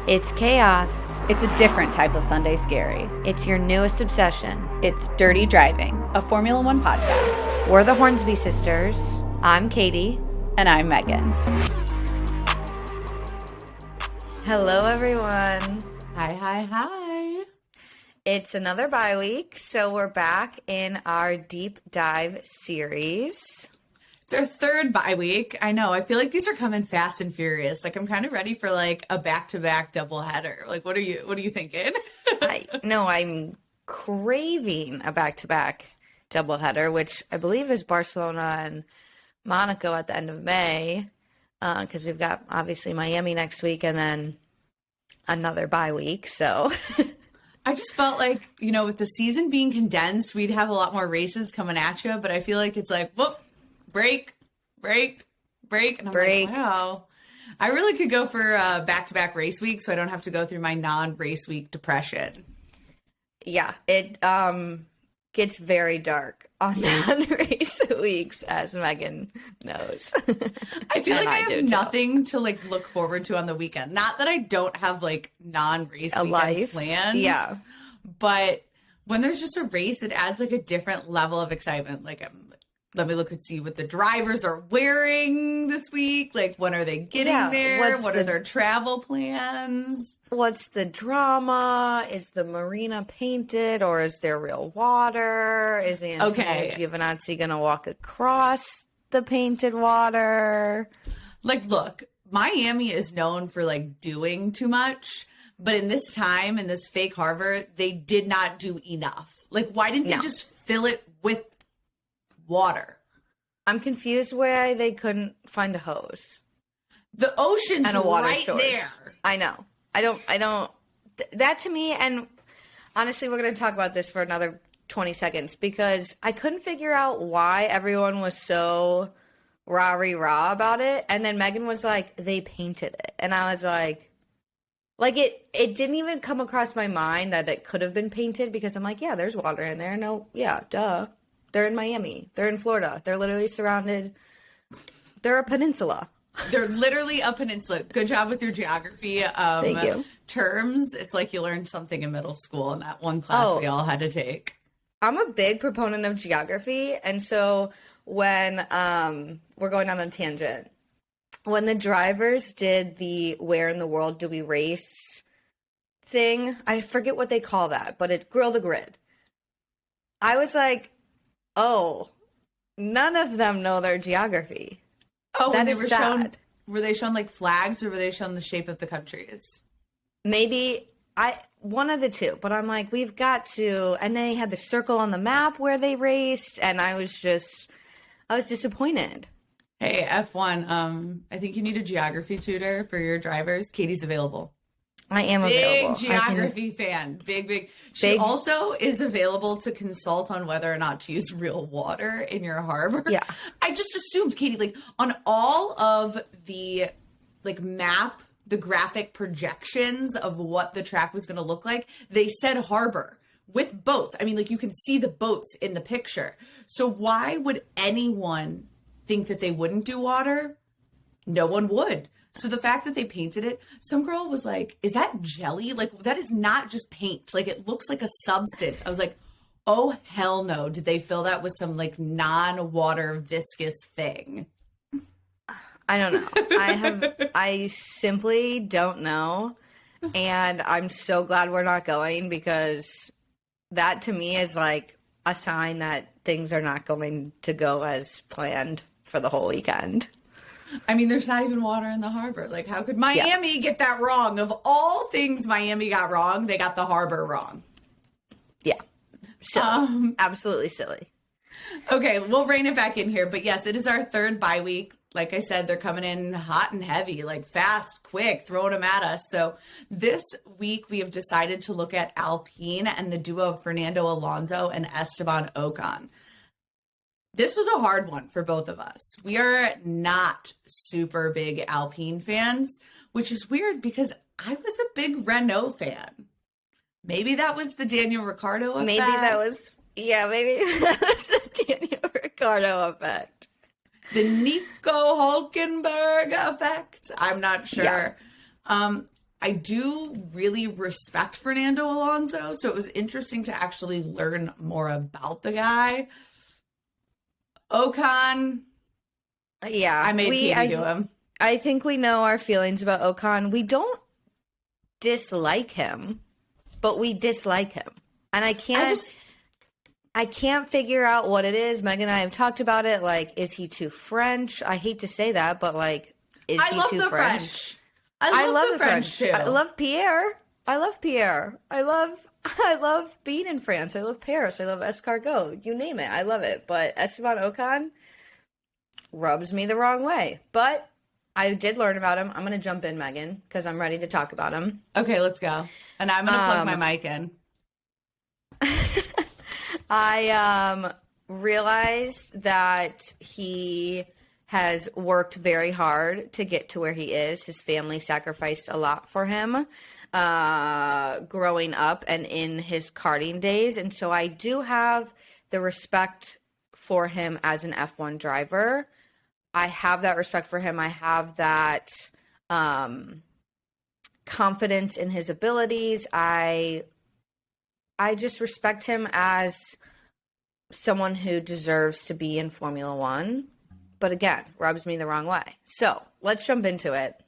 It's chaos. It's a different type of Sunday scary. It's your newest obsession. It's Dirty Driving, a Formula One podcast. We're the Hornsby sisters. I'm Katie. And I'm Megan. Hello, everyone. Hi. It's another bye week, so we're back in our deep dive series. It's our third bye week. I know. I feel like these are coming fast and furious. Like I'm kind of ready for like a back-to-back doubleheader. Like what are you thinking? I'm craving a back-to-back doubleheader, which I believe is Barcelona and Monaco at the end of May, because we've got obviously Miami next week and then another bye week. So I just felt like, with the season being condensed, we'd have a lot more races coming at you. But I feel like it's like, whoop, break. And I'm like, wow. I really could go for a back-to-back race week so I don't have to go through my non-race week depression. Yeah, it gets very dark on non-race weeks, as Megan knows. I feel like I have nothing to look forward to on the weekend. Not that I don't have non-race weekend plans. Yeah. But when there's just a race, it adds a different level of excitement. Let me look and see what the drivers are wearing this week. When are they getting there? What are their travel plans? What's the drama? Is the marina painted or is there real water? Is Antonio Giovinazzi going to walk across the painted water? Look, Miami is known for doing too much. But in this time, in this fake harbor, they did not do enough. Why didn't they just fill it with water? I'm confused why they couldn't find a hose. The ocean's and a water right source. there. I know. I don't, that to me, and honestly, we're going to talk about this for another 20 seconds because I couldn't figure out why everyone was so rah-rah about it. And then Megan was like, they painted it. And I was like it didn't even come across my mind that it could have been painted because I'm like, yeah, there's water in there. No, yeah, duh. They're in Miami. They're in Florida. They're literally surrounded. They're a peninsula. They're literally a peninsula. Good job with your geography Thank you. terms. It's like you learned something in middle school in that one class we all had to take. I'm a big proponent of geography. And so when we're going on a tangent, when the drivers did the where in the world do we race thing, I forget what they call that, but it Grill the Grid. I was like, oh, none of them know their geography. Oh, when they were shown, flags or were they shown the shape of the countries? Maybe one of the two, but I'm like, we've got to, and they had the circle on the map where they raced, and I was disappointed. Hey, F1, I think you need a geography tutor for your drivers. Katie's available. I am available. Big geography fan. Big. She also is available to consult on whether or not to use real water in your harbor. Yeah. I just assumed, Katie, on all of the map, the graphic projections of what the track was going to look like, they said harbor with boats. I mean, you can see the boats in the picture. So why would anyone think that they wouldn't do water? No one would. So the fact that they painted it, some girl was like, is that jelly? That is not just paint. It looks like a substance. I was like, oh, hell no. Did they fill that with some non-water viscous thing? I don't know. I simply don't know. And I'm so glad we're not going because that to me is a sign that things are not going to go as planned for the whole weekend. I mean, there's not even water in the harbor. How could Miami get that wrong? Of all things Miami got wrong, they got the harbor wrong. Yeah. Silly. Absolutely silly. Okay, we'll rein it back in here. But yes, it is our third bye week. Like I said, they're coming in hot and heavy, fast, quick, throwing them at us. So this week we have decided to look at Alpine and the duo of Fernando Alonso and Esteban Ocon. This was a hard one for both of us. We are not super big Alpine fans, which is weird because I was a big Renault fan. Maybe that was the Daniel Ricciardo effect. Maybe that was the Daniel Ricciardo effect. The Nico Hulkenberg effect. I'm not sure. Yeah. I do really respect Fernando Alonso, so it was interesting to actually learn more about the guy. Ocon, Yeah. I made Katie do him. I think we know our feelings about Ocon. We don't dislike him, but we dislike him. And I can't figure out what it is. Megan and I have talked about it. Like, is he too French? I hate to say that, but like, is he too French? I love the French too. I love Pierre. I love being in France. I love Paris. I love escargot. You name it. I love it. But Esteban Ocon rubs me the wrong way. But I did learn about him. I'm going to jump in, Megan, because I'm ready to talk about him. Okay, let's go. And I'm going to plug my mic in. I realized that he has worked very hard to get to where he is. His family sacrificed a lot for him growing up and in his karting days. And so I do have the respect for him as an F1 driver. I have that respect for him. I have that confidence in his abilities. I just respect him as someone who deserves to be in Formula One. But again, rubs me the wrong way. So let's jump into it.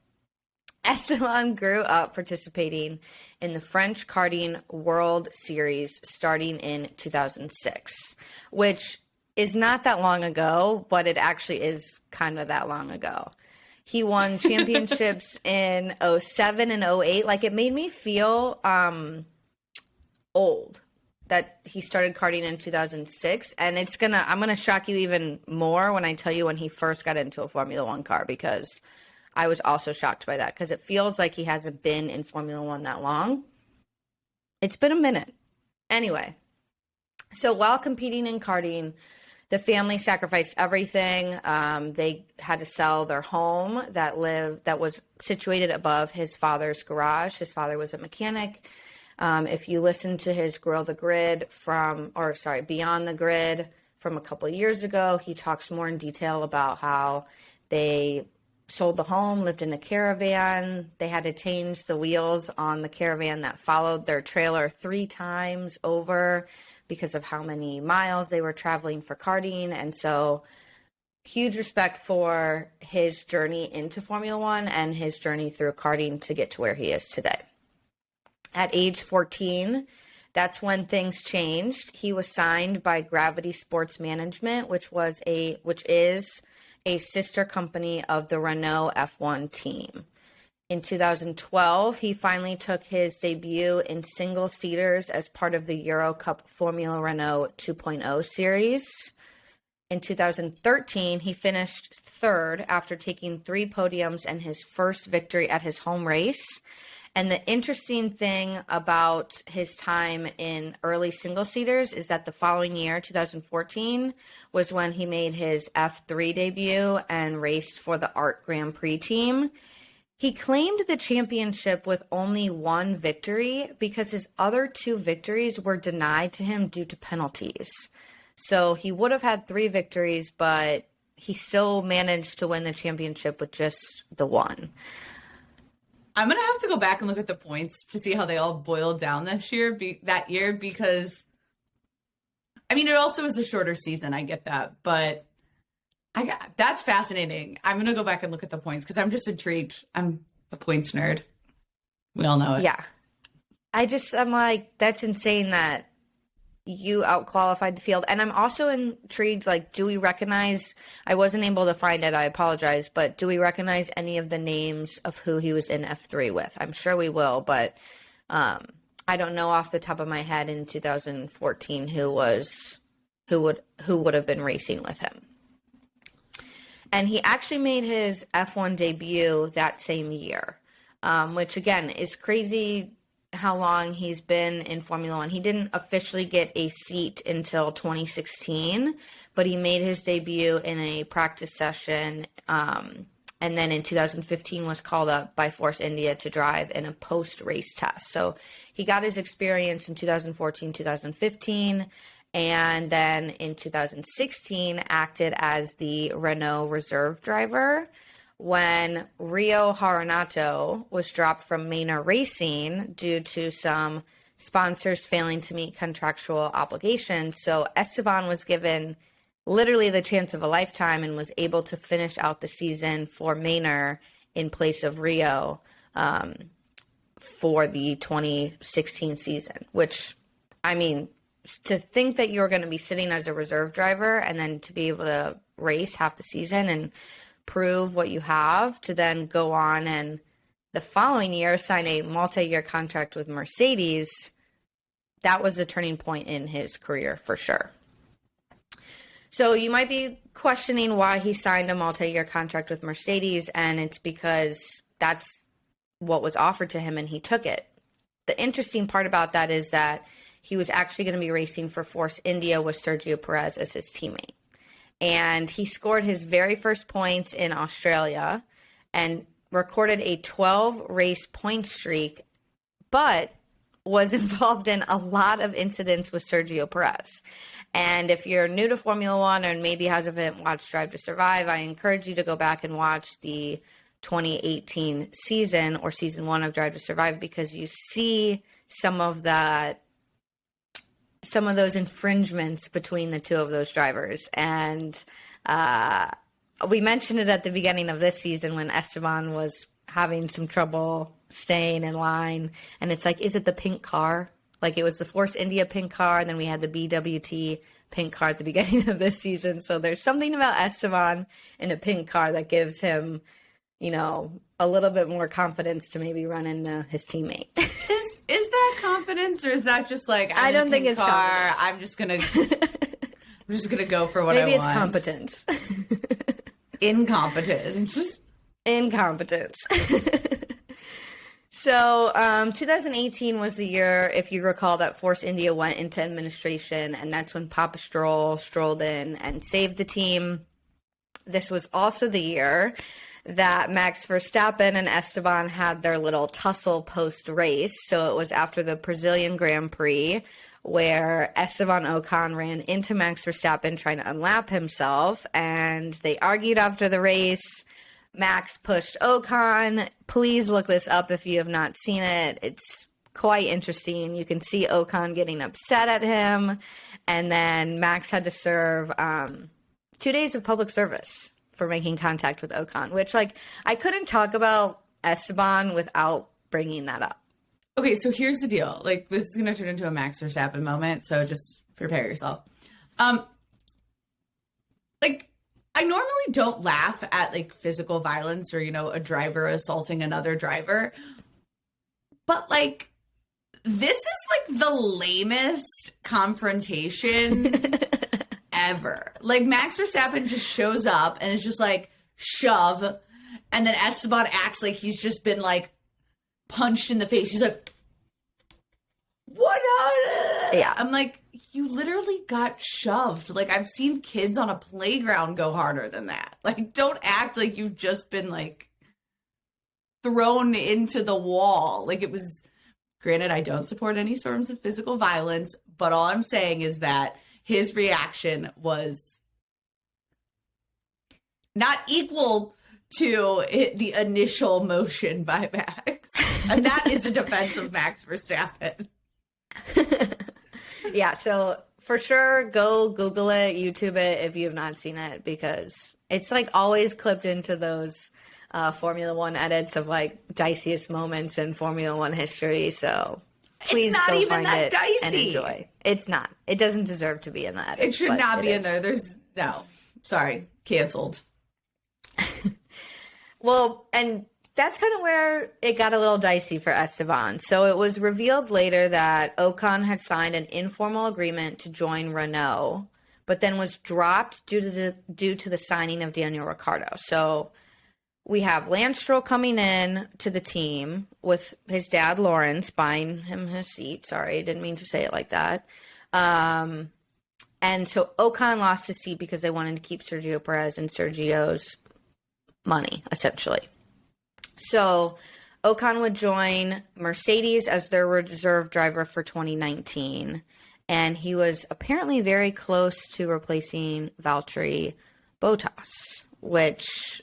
Esteban grew up participating in the French Karting World Series starting in 2006, which is not that long ago, but it actually is kind of that long ago. He won championships in 07 and 08. Like, it made me feel old that he started karting in 2006, and I'm gonna shock you even more when I tell you when he first got into a Formula One car, because I was also shocked by that, because it feels like he hasn't been in Formula One that long. It's been a minute. Anyway, so while competing in karting, the family sacrificed everything. They had to sell their home that was situated above his father's garage. His father was a mechanic. If you listen to his Beyond the Grid from a couple of years ago, he talks more in detail about how they sold the home, lived in a caravan. They had to change the wheels on the caravan that followed their trailer 3 times over because of how many miles they were traveling for karting. And so huge respect for his journey into Formula One and his journey through karting to get to where he is today. At age 14, that's when things changed. He was signed by Gravity Sports Management, which is a sister company of the Renault F1 team. In 2012, he finally took his debut in single-seaters as part of the Euro Cup Formula Renault 2.0 series. In 2013, he finished third after taking 3 podiums and his first victory at his home race. And the interesting thing about his time in early single-seaters is that the following year, 2014, was when he made his F3 debut and raced for the Art Grand Prix team. He claimed the championship with only 1 victory because his other 2 victories were denied to him due to penalties. So he would have had 3 victories, but he still managed to win the championship with just the 1. I'm going to have to go back and look at the points to see how they all boiled down that year, because, I mean, it also was a shorter season. I get that, but that's fascinating. I'm going to go back and look at the points because I'm just intrigued. I'm a points nerd. We all know it. Yeah. I'm like, that's insane that you outqualified the field. And I'm also intrigued, like, do we recognize, I wasn't able to find it, I apologize, but do we recognize any of the names of who he was in F3 with? I'm sure we will, but I don't know off the top of my head in 2014 who would have been racing with him. And he actually made his F1 debut that same year, which again is crazy how long he's been in Formula One. He didn't officially get a seat until 2016, but he made his debut in a practice session, and then in 2015 was called up by Force India to drive in a post-race test. So he got his experience in 2014, 2015, and then in 2016 acted as the Renault reserve driver, when Rio Haranato was dropped from Manor Racing due to some sponsors failing to meet contractual obligations. So Esteban was given literally the chance of a lifetime and was able to finish out the season for Manor in place of Rio for the 2016 season, which, I mean, to think that you're going to be sitting as a reserve driver and then to be able to race half the season and prove what you have to then go on and the following year sign a multi-year contract with Mercedes, that was the turning point in his career for sure. So you might be questioning why he signed a multi-year contract with Mercedes, and it's because that's what was offered to him and he took it. The interesting part about that is that he was actually going to be racing for Force India with Sergio Perez as his teammate. And he scored his very first points in Australia and recorded a 12-race point streak, but was involved in a lot of incidents with Sergio Perez. And if you're new to Formula One and maybe haven't watched Drive to Survive, I encourage you to go back and watch the 2018 season or season 1 of Drive to Survive, because you see some of those infringements between the two of those drivers. And we mentioned it at the beginning of this season when Esteban was having some trouble staying in line. And it's like, is it the pink car? Like, it was the Force India pink car, and then we had the BWT pink car at the beginning of this season. So there's something about Esteban in a pink car that gives him, you know, a little bit more confidence to maybe run into his teammate. Is that confidence, or is that just like, I don't think it's car, confidence. I'm just gonna go for what Maybe I it's want. competence. Incompetence. Incompetence. So 2018 was the year, if you recall, that Force India went into administration, and that's when Papa Stroll strolled in and saved the team. This was also the year that Max Verstappen and Esteban had their little tussle post-race. So it was after the Brazilian Grand Prix where Esteban Ocon ran into Max Verstappen trying to unlap himself, and they argued after the race. Max pushed Ocon. Please look this up if you have not seen it. It's quite interesting. You can see Ocon getting upset at him, and then Max had to serve 2 days of public service for making contact with Ocon, which, like, I couldn't talk about Esteban without bringing that up. Okay, so here's the deal. Like, this is going to turn into a Max Verstappen moment, so just prepare yourself. I normally don't laugh at, like, physical violence or, you know, a driver assaulting another driver. But, like, this is, like, the lamest confrontation ever. Like, Max Verstappen just shows up and is just like, shove. And then Esteban acts like he's just been, like, punched in the face. He's like, what? Yeah. I'm like, you literally got shoved. Like, I've seen kids on a playground go harder than that. Like, don't act like you've just been, like, thrown into the wall. Like, it was, granted, I don't support any forms of physical violence, but all I'm saying is that his reaction was not equal to the initial motion by Max. And that is a defense of Max Verstappen. Yeah, so for sure, go Google it, YouTube it if you have not seen it, because it's, like, always clipped into those Formula One edits of, like, diciest moments in Formula One history. So please it's not go even find that it dicey. and enjoy. It's not. It doesn't deserve to be in the edit. It should not be in there. There's no. Sorry. Canceled. Well, and that's kind of where it got a little dicey for Esteban. So it was revealed later that Ocon had signed an informal agreement to join Renault, but then was dropped due to the signing of Daniel Ricciardo. So we have Lance Stroll coming in to the team with his dad, Lawrence, buying him his seat. Sorry, didn't mean to say it like that. And so Ocon lost his seat because they wanted to keep Sergio Perez and Sergio's money, essentially. So Ocon would join Mercedes as their reserve driver for 2019. And he was apparently very close to replacing Valtteri Bottas, which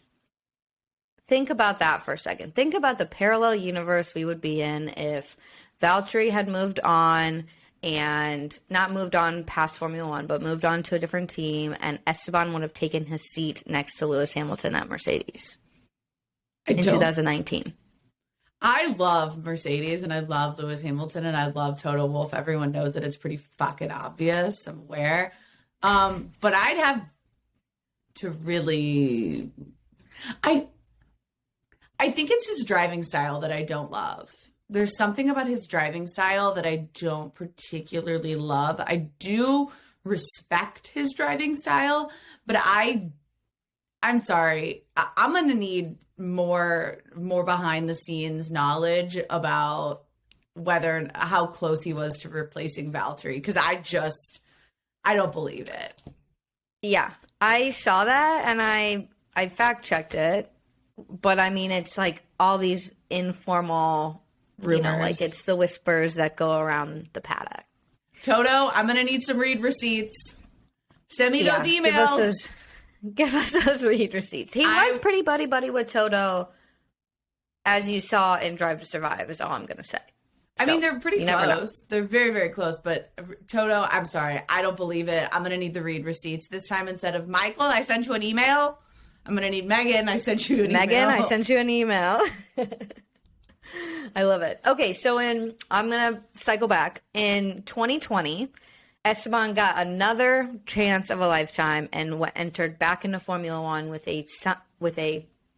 think about that for a second. Think about the parallel universe we would be in if Valtteri had moved on and not moved on past Formula One, but moved on to a different team, and Esteban would have taken his seat next to Lewis Hamilton at Mercedes in 2019. I love Mercedes and I love Lewis Hamilton and I love Toto Wolff. Everyone knows that it's pretty fucking obvious. I'm aware. But I'd have to really, I think it's his driving style that I don't love. There's something about his driving style that I don't particularly love. I do respect his driving style, but I'm sorry. I'm going to need more behind the scenes knowledge about how close he was to replacing Valtteri, because I don't believe it. Yeah, I saw that and I fact checked it, but I mean, it's like all these informal rumors. You know, like it's the whispers that go around the paddock. Toto, I'm going to need some read receipts. Send me those emails. Give us those read receipts. He was pretty buddy with Toto, as you saw in Drive to Survive, is all I'm going to say. I mean, they're pretty close. They're very, very close. But Toto, I'm sorry. I don't believe it. I'm going to need the read receipts. This time, instead of Michael, I sent you an email. I'm going to need Megan. I sent you an email. Megan, I sent you an email. I love it. Okay, so I'm going to cycle back. In 2020, Esteban got another chance of a lifetime and entered back into Formula One with a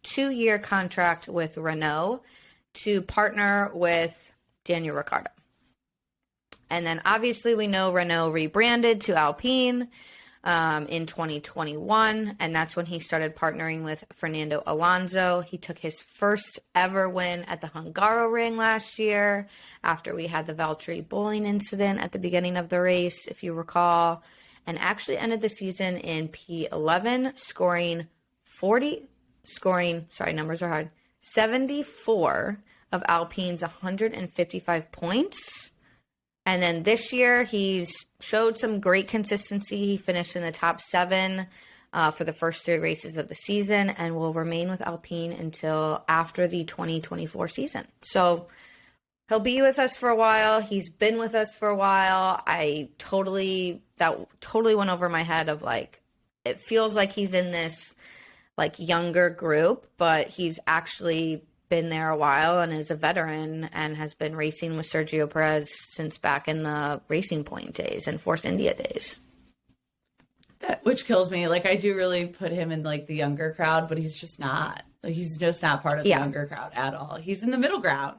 2-year contract with Renault to partner with Daniel Ricciardo. And then obviously we know Renault rebranded to Alpine in 2021, and that's when he started partnering with Fernando Alonso. He took his first ever win at the Hungaroring last year after we had the Valtteri bowling incident at the beginning of the race, if you recall, and actually ended the season in P11, scoring 74 of Alpine's 155 points. And then this year, he's showed some great consistency. He finished in the top 7 for the first 3 races of the season and will remain with Alpine until after the 2024 season. So he'll be with us for a while. He's been with us for a while. That totally went over my head of like, it feels like he's in this like younger group, but he's actually been there a while and is a veteran and has been racing with Sergio Perez since back in the Racing Point days and Force India days. Which kills me. Like, I do really put him in like the younger crowd, but he's just not. Like, he's just not part of the younger crowd at all. He's in the middle ground.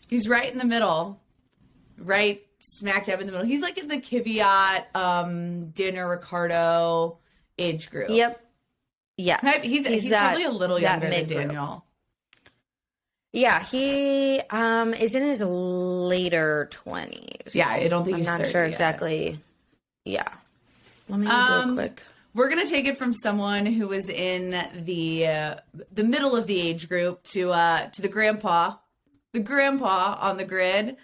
He's right in the middle, right smack dab in the middle. He's like in the Kvyat, Daniel Ricciardo age group. Yep. Yeah. He's probably a little younger than Daniel. Yeah, he is in his later 20s. Yeah, I don't think he's 30 I'm not sure yet. Exactly. Yeah. Let me do quick. We're going to take it from someone who was in the middle of the age group to the grandpa on the grid.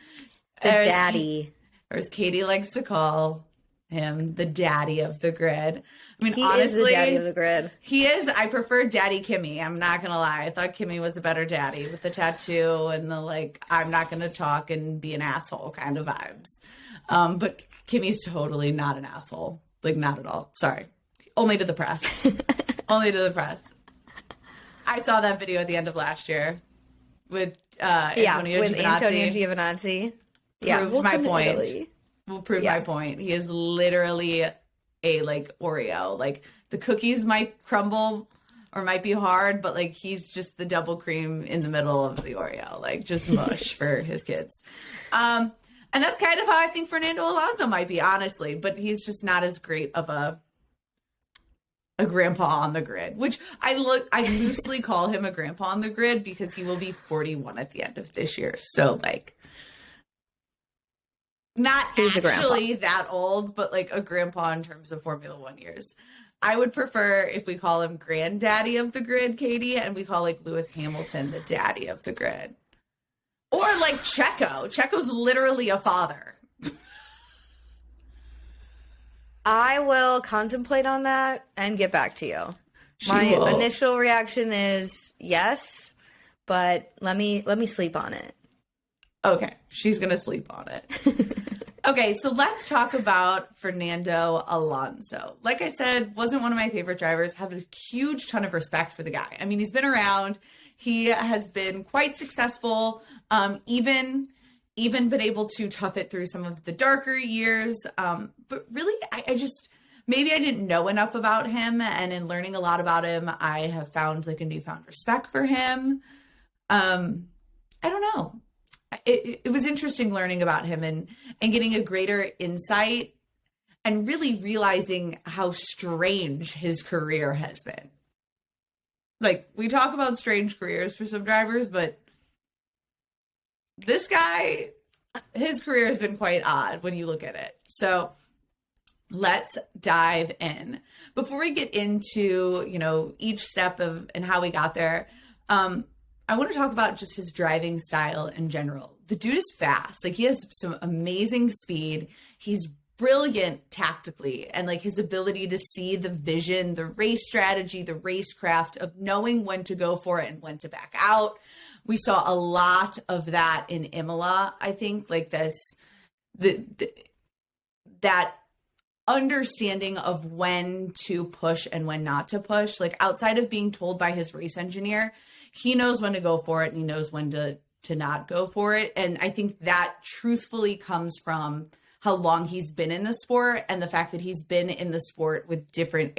The daddy. Or as Katie likes to call him, the daddy of the grid. I mean, he honestly, is the daddy of the grid. He is. I prefer Daddy Kimmy. I'm not gonna lie. I thought Kimmy was a better daddy with the tattoo and the like, I'm not gonna talk and be an asshole kind of vibes. But Kimmy's totally not an asshole. Like, not at all. Sorry. Only to the press. Only to the press. I saw that video at the end of last year with Antonio Giovinazzi. Proves my point. Will prove my point. He is literally a like Oreo. Like, the cookies might crumble or might be hard, but like, he's just the double cream in the middle of the Oreo, like just mush for his kids. And that's kind of how I think Fernando Alonso might be, honestly, but he's just not as great of a grandpa on the grid, which I loosely call him a grandpa on the grid because he will be 41 at the end of this year. So like, not actually that old, but like a grandpa in terms of Formula One years. I would prefer if we call him granddaddy of the grid, Katie, and we call like Lewis Hamilton the daddy of the grid. Or like Checo. Checo's literally a father. I will contemplate on that and get back to you. My initial reaction is yes, but let me sleep on it. Okay, she's going to sleep on it. Okay, so let's talk about Fernando Alonso. Like I said, wasn't one of my favorite drivers. Have a huge ton of respect for the guy. I mean, he's been around. He has been quite successful, even been able to tough it through some of the darker years. But really, I just, maybe I didn't know enough about him. And in learning a lot about him, I have found like a newfound respect for him. I don't know. It was interesting learning about him and getting a greater insight and really realizing how strange his career has been. Like, we talk about strange careers for some drivers, but this guy, his career has been quite odd when you look at it. So let's dive in. Before we get into, each step of and how we got there, I want to talk about just his driving style in general. The dude is fast. Like, he has some amazing speed. He's brilliant tactically, and like his ability to see the vision, the race strategy, the racecraft of knowing when to go for it and when to back out. We saw a lot of that in Imola. I think like that understanding of when to push and when not to push, like outside of being told by his race engineer, he knows when to go for it and he knows when to not go for it. And I think that truthfully comes from how long he's been in the sport and the fact that he's been in the sport with different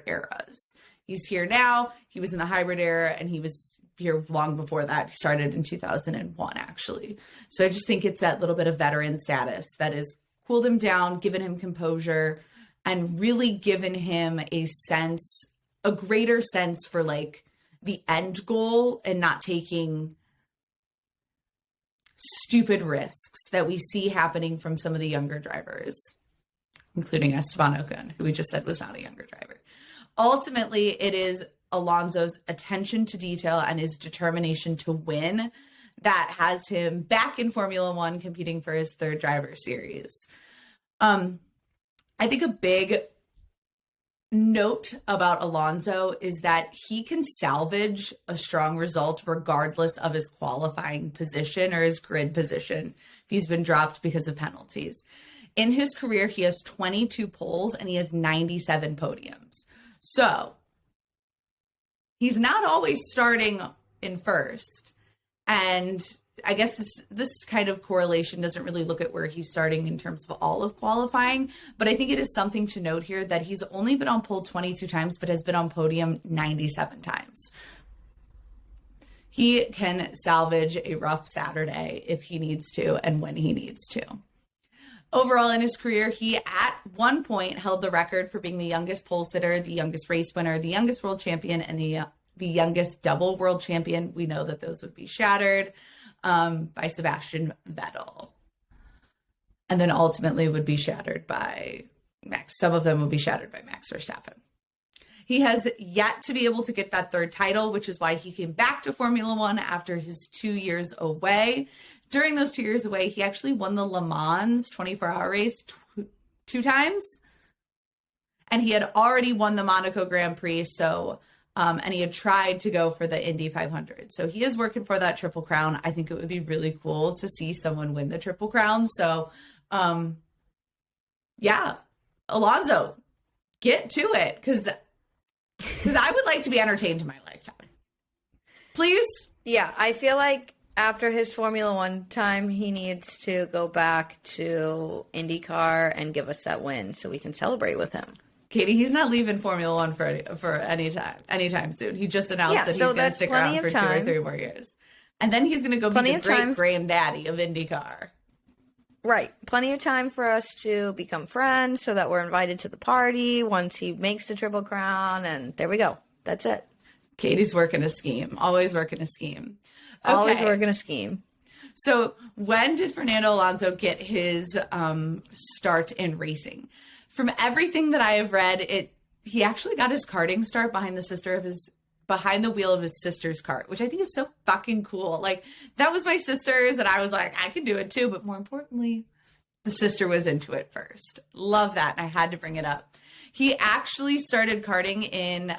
eras. He's here now. He was in the hybrid era and he was here long before that. He started in 2001, actually. So I just think it's that little bit of veteran status that has cooled him down, given him composure, and really given him a greater sense for like the end goal and not taking stupid risks that we see happening from some of the younger drivers, including Esteban Ocon, who we just said was not a younger driver. Ultimately, it is Alonso's attention to detail and his determination to win that has him back in Formula One competing for his third driver series. I think a big note about Alonso is that he can salvage a strong result regardless of his qualifying position or his grid position if he's been dropped because of penalties. In his career, he has 22 poles and he has 97 podiums. So he's not always starting in first. And I guess this kind of correlation doesn't really look at where he's starting in terms of all of qualifying, but I think it is something to note here that he's only been on pole 22 times, but has been on podium 97 times. He can salvage a rough Saturday if he needs to and when he needs to. Overall in his career, he at one point held the record for being the youngest pole sitter, the youngest race winner, the youngest world champion, and the youngest double world champion. We know that those would be shattered by Sebastian Vettel. And then ultimately would be shattered by Max. Some of them would be shattered by Max Verstappen. He has yet to be able to get that third title, which is why he came back to Formula One after his 2 years away. During those 2 years away, he actually won the Le Mans 24-hour race two times. And he had already won the Monaco Grand Prix, so and he had tried to go for the Indy 500. So he is working for that Triple Crown. I think it would be really cool to see someone win the Triple Crown. So, yeah, Alonso, get to it, because I would like to be entertained in my lifetime. Please? Yeah, I feel like after his Formula One time, he needs to go back to IndyCar and give us that win so we can celebrate with him. Katie, he's not leaving Formula One for anytime soon. He just announced that he's going to stick around for 2 or 3 more years. And then he's going to go be the great granddaddy of IndyCar. Right. Plenty of time for us to become friends so that we're invited to the party once he makes the Triple Crown. And there we go. That's it. Katie's working a scheme. Always working a scheme. Okay. Always working a scheme. So when did Fernando Alonso get his start in racing? From everything that I have read, he actually got his karting start behind the wheel of his sister's kart, which I think is so fucking cool. Like, that was my sister's, and I was like, I can do it too. But more importantly, the sister was into it first. Love that. And I had to bring it up. He actually started karting in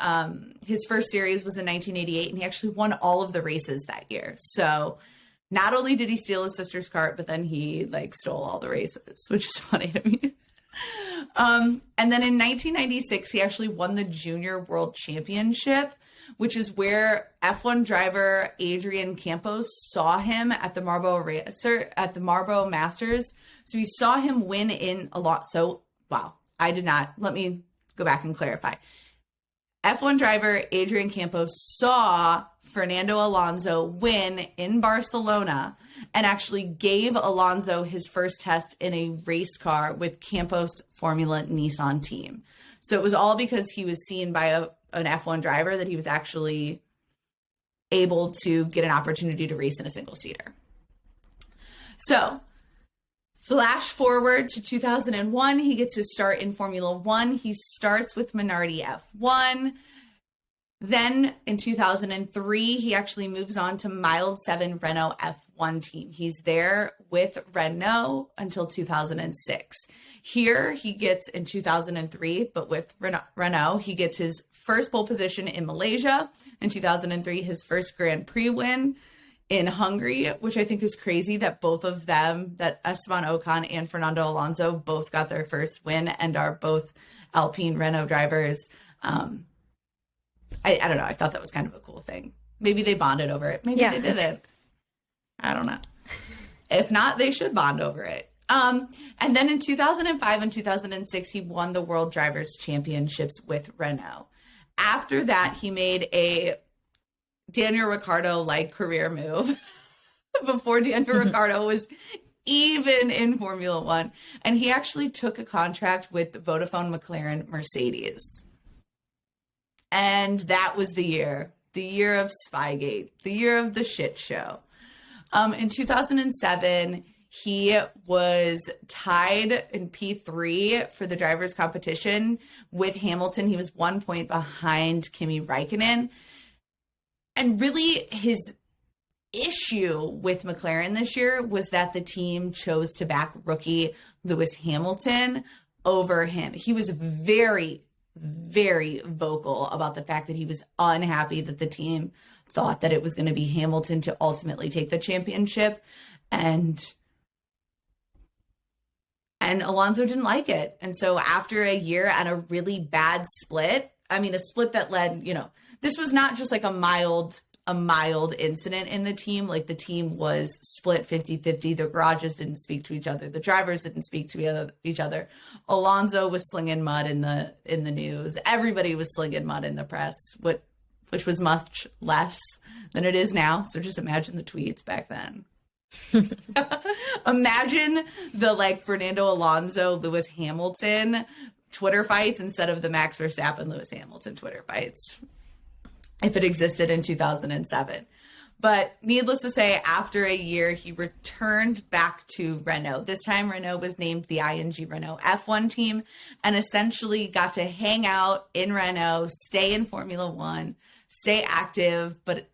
his first series was in 1988, and he actually won all of the races that year. So not only did he steal his sister's kart, but then he like stole all the races, which is funny to me. And then in 1996, he actually won the Junior World Championship, which is where F1 driver Adrian Campos saw him at the Marlboro Masters. So he saw him win in a lot. So, wow, I did not. Let me go back and clarify. F1 driver Adrian Campos saw Fernando Alonso win in Barcelona and actually gave Alonso his first test in a race car with Campos Formula Nissan team. So it was all because he was seen by an F1 driver that he was actually able to get an opportunity to race in a single seater. So flash forward to 2001, he gets his start in Formula One. He starts with Minardi F1. Then in 2003, he actually moves on to Mild 7 Renault F1 team. He's there with Renault until 2006. Here he gets in 2003, but with Renault, he gets his first pole position in Malaysia. In 2003, his first Grand Prix win in Hungary, which I think is crazy that both of them, that Esteban Ocon and Fernando Alonso, both got their first win and are both Alpine Renault drivers. I don't know. I thought that was kind of a cool thing. Maybe they bonded over it. Maybe they didn't. I don't know. If not, they should bond over it. And then in 2005 and 2006, he won the World Drivers' Championships with Renault. After that, he made a Daniel Ricciardo-like career move before Daniel Ricciardo was even in Formula One. And he actually took a contract with Vodafone McLaren Mercedes. And that was the year of Spygate, the year of the shit show. In 2007, he was tied in P3 for the drivers' competition with Hamilton. He was 1 point behind Kimi Räikkönen. And really, his issue with McLaren this year was that the team chose to back rookie Lewis Hamilton over him. He was very, very vocal about the fact that he was unhappy that the team thought that it was going to be Hamilton to ultimately take the championship. And Alonso didn't like it. And so after a year and a really bad split, I mean, a split that led, this was not just like a mild incident in the team. Like the team was split 50-50. The garages didn't speak to each other. The drivers didn't speak to each other. Alonso was slinging mud in the news. Everybody was slinging mud in the press, which was much less than it is now. So just imagine the tweets back then. Imagine the Fernando Alonso, Lewis Hamilton Twitter fights instead of the Max Verstappen, Lewis Hamilton Twitter fights, if it existed in 2007. But needless to say, after a year, he returned back to Renault. This time, Renault was named the ING Renault F1 team and essentially got to hang out in Renault, stay in Formula One, stay active, but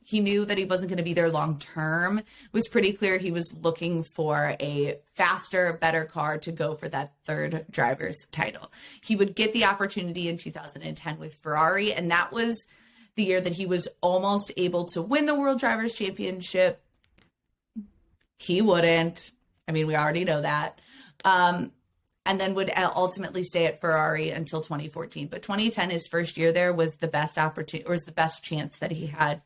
he knew that he wasn't going to be there long term. It was pretty clear he was looking for a faster, better car to go for that third driver's title. He would get the opportunity in 2010 with Ferrari, and that was the year that he was almost able to win the World Drivers' Championship. He wouldn't. I mean, we already know that. And then would ultimately stay at Ferrari until 2014. But 2010, his first year there, was the best opportunity, or was the best chance that he had.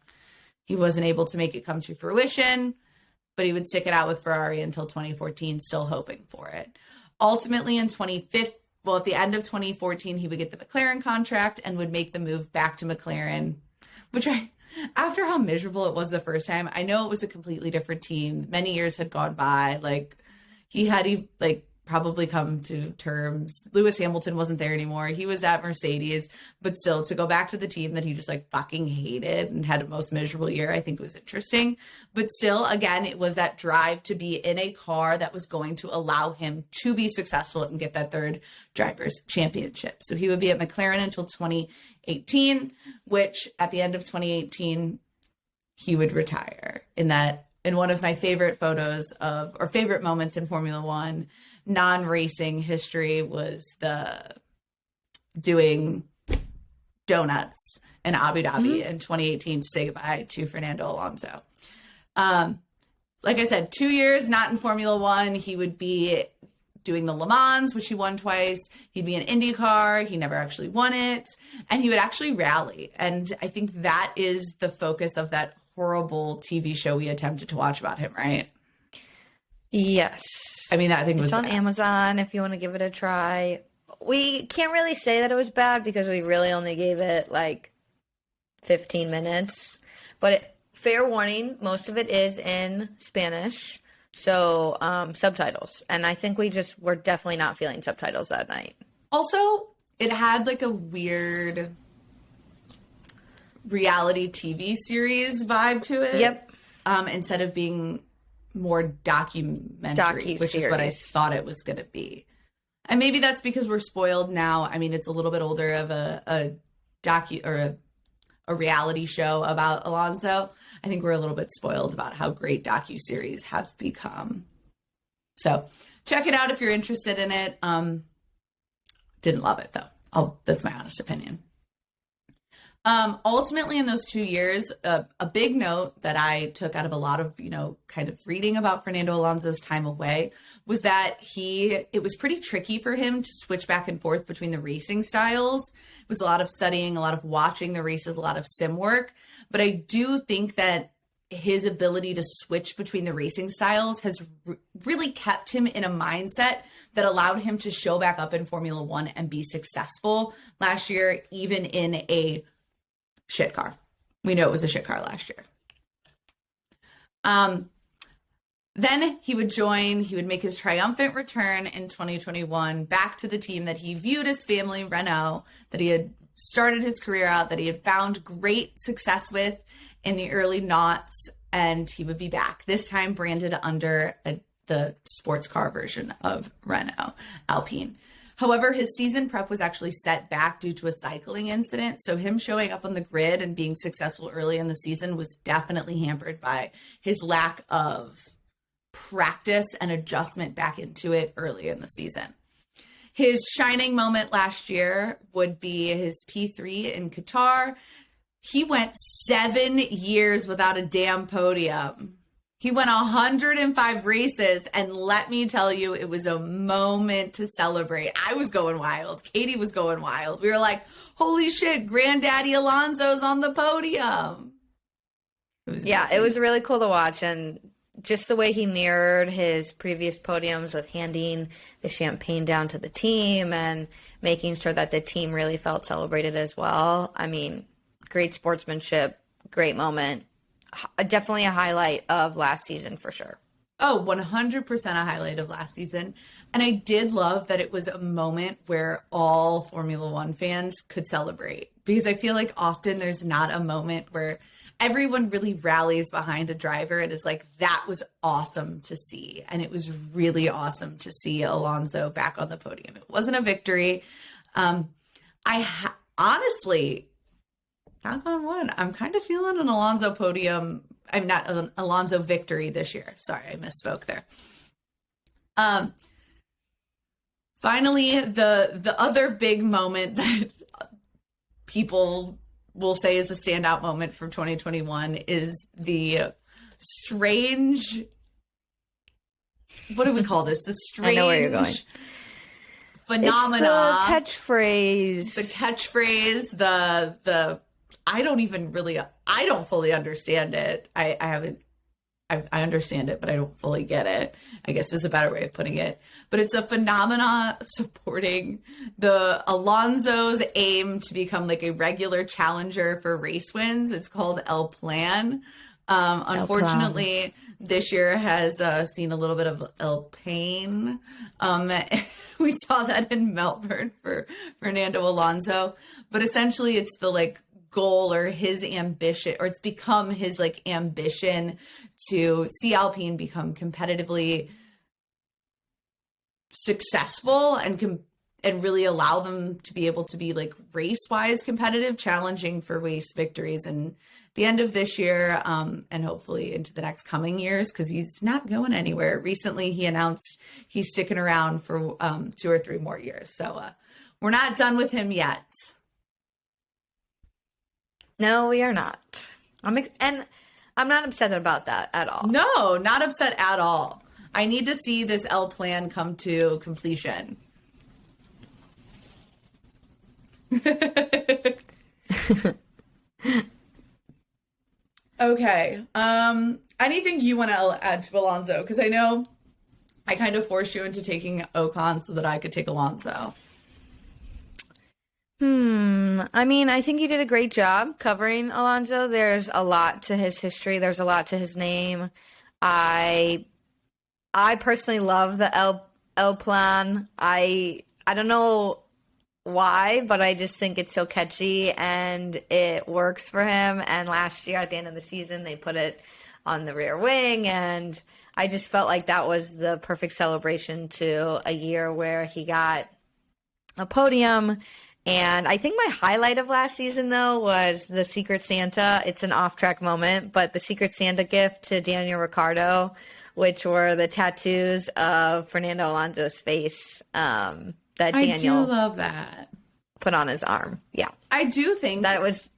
He wasn't able to make it come to fruition, but he would stick it out with Ferrari until 2014, still hoping for it. Ultimately, in at the end of 2014, he would get the McLaren contract and would make the move back to McLaren, which after how miserable it was the first time, I know it was a completely different team. Many years had gone by. He had probably come to terms. Lewis Hamilton wasn't there anymore. He was at Mercedes, but still to go back to the team that he just fucking hated and had a most miserable year, I think was interesting. But still, again, it was that drive to be in a car that was going to allow him to be successful and get that third driver's championship. So he would be at McLaren until 2018, which at the end of 2018, he would retire. In one of my favorite favorite moments in Formula One, non-racing history, was the doing donuts in Abu Dhabi in 2018 to say goodbye to Fernando Alonso. Like I said, 2 years not in Formula One. He would be doing the Le Mans, which he won twice. He'd be in IndyCar. He never actually won it. And he would actually rally. And I think that is the focus of that horrible TV show we attempted to watch about him, right? Yes. I mean, that thing was It's on bad. Amazon if you want to give it a try. We can't really say that it was bad because we really only gave it like 15 minutes. But fair warning, most of it is in Spanish. So subtitles. And I think we're definitely not feeling subtitles that night. Also, it had like a weird reality TV series vibe to it. Yep. Instead of being more documentary, which is what I thought it was going to be. And maybe that's because we're spoiled now. I mean, it's a little bit older of a reality show about Alonso. I think we're a little bit spoiled about how great docuseries have become. So check it out if you're interested in it. Didn't love it though. That's my honest opinion. Ultimately in those 2 years, a big note that I took out of a lot of, kind of reading about Fernando Alonso's time away was that it was pretty tricky for him to switch back and forth between the racing styles. It was a lot of studying, a lot of watching the races, a lot of sim work. But I do think that his ability to switch between the racing styles has really kept him in a mindset that allowed him to show back up in Formula One and be successful last year, even in a shit car. We know it was a shit car last year. Then he would make his triumphant return in 2021 back to the team that he viewed as family, Renault, that he had started his career out, that he had found great success with in the early noughts, and he would be back, this time branded under the sports car version of Renault Alpine. However, his season prep was actually set back due to a cycling incident. So him showing up on the grid and being successful early in the season was definitely hampered by his lack of practice and adjustment back into it early in the season. His shining moment last year would be his P3 in Qatar. He went 7 years without a damn podium. He went 105 races, and let me tell you, it was a moment to celebrate. I was going wild. Katie was going wild. We were like, holy shit, Granddaddy Alonso's on the podium. It was really cool to watch, and just the way he mirrored his previous podiums with handing the champagne down to the team and making sure that the team really felt celebrated as well. I mean, great sportsmanship, great moment. Definitely a highlight of last season for sure. Oh, 100% a highlight of last season. And I did love that it was a moment where all Formula One fans could celebrate, because I feel like often there's not a moment where everyone really rallies behind a driver and is like, that was awesome to see. And it was really awesome to see Alonso back on the podium. It wasn't a victory. Honestly, knock on wood, I'm kind of feeling an Alonso podium. I'm not an Alonso victory this year. Sorry, I misspoke there. Finally, the other big moment that people will say is a standout moment from 2021 is the strange, what do we call this? The strange, I know where you're going. Phenomena. It's the catchphrase, the I don't fully understand it. I understand it, but I don't fully get it, I guess is a better way of putting it. But it's a phenomena supporting the Alonso's aim to become like a regular challenger for race wins. It's called El Plan. Unfortunately, this year has seen a little bit of El Pain. We saw that in Melbourne for Fernando Alonso. But essentially, it's the like goal or his ambition, or it's become his like ambition to see Alpine become competitively successful and really allow them to be able to be like race-wise competitive, challenging for race victories. And the end of this year and hopefully into the next coming years, because he's not going anywhere. Recently, he announced he's sticking around for 2 or 3 more years. So we're not done with him yet. No, we are not. And I'm not upset about that at all. No, not upset at all. I need to see this L plan come to completion. Okay. Anything you want to add to Alonso? Because I know I kind of forced you into taking Ocon so that I could take Alonso. I mean, I think you did a great job covering Alonso. There's a lot to his history. There's a lot to his name. I personally love the L plan. I don't know why, but I just think it's so catchy and it works for him. And last year at the end of the season, they put it on the rear wing, and I just felt like that was the perfect celebration to a year where he got a podium. And I think my highlight of last season, though, was the Secret Santa. It's an off-track moment, but the Secret Santa gift to Daniel Ricciardo, which were the tattoos of Fernando Alonso's face that Daniel I do love that. Put on his arm. Yeah. I do think that was...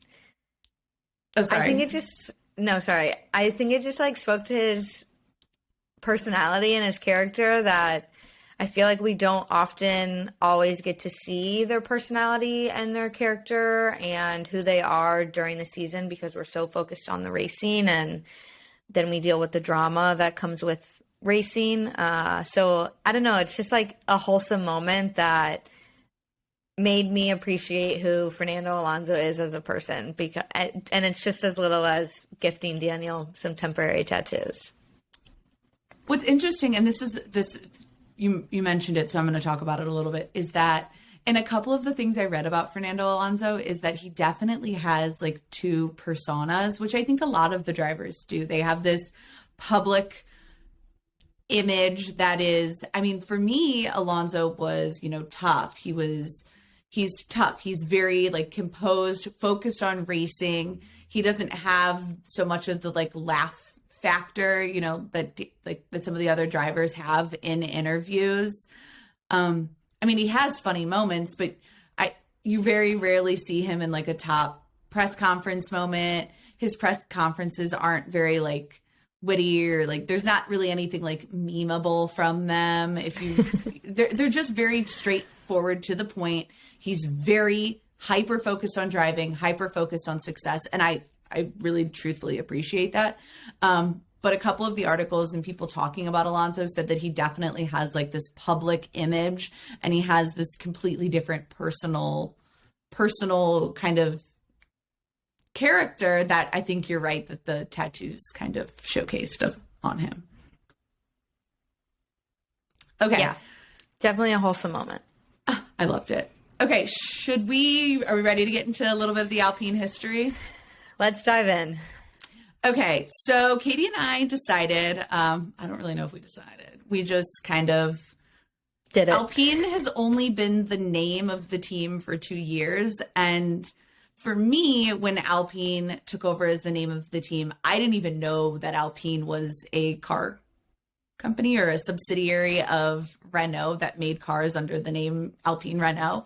Oh, sorry. I think it just... No, sorry. I think it just, like, spoke to his personality and his character that I feel like we don't often always get to see their personality and their character and who they are during the season because we're so focused on the racing, and then we deal with the drama that comes with racing. So I don't know. It's just like a wholesome moment that made me appreciate who Fernando Alonso is as a person, because, and it's just as little as gifting Daniel some temporary tattoos. What's interesting, and this you mentioned it, so I'm going to talk about it a little bit, is that in a couple of the things I read about Fernando Alonso is that he definitely has like two personas, which I think a lot of the drivers do. They have this public image that is, I mean, for me, Alonso was, tough. He's tough. He's very like composed, focused on racing. He doesn't have so much of the like laugh factor, that some of the other drivers have in interviews. I mean, he has funny moments, but you very rarely see him in like a top press conference moment. His press conferences aren't very like witty, or like there's not really anything like memeable from them. They're just very straightforward to the point. He's very hyper focused on driving, hyper focused on success, and I really truthfully appreciate that. But a couple of the articles and people talking about Alonso said that he definitely has like this public image, and he has this completely different personal kind of character that I think you're right that the tattoos kind of showcased on him. Okay. Yeah, definitely a wholesome moment. I loved it. Okay. Are we ready to get into a little bit of the Alpine history? Let's dive in. Okay, so Katie and I decided, I don't really know if we decided, we just kind of did it. Alpine has only been the name of the team for 2 years. And for me, when Alpine took over as the name of the team, I didn't even know that Alpine was a car company or a subsidiary of Renault that made cars under the name Alpine Renault.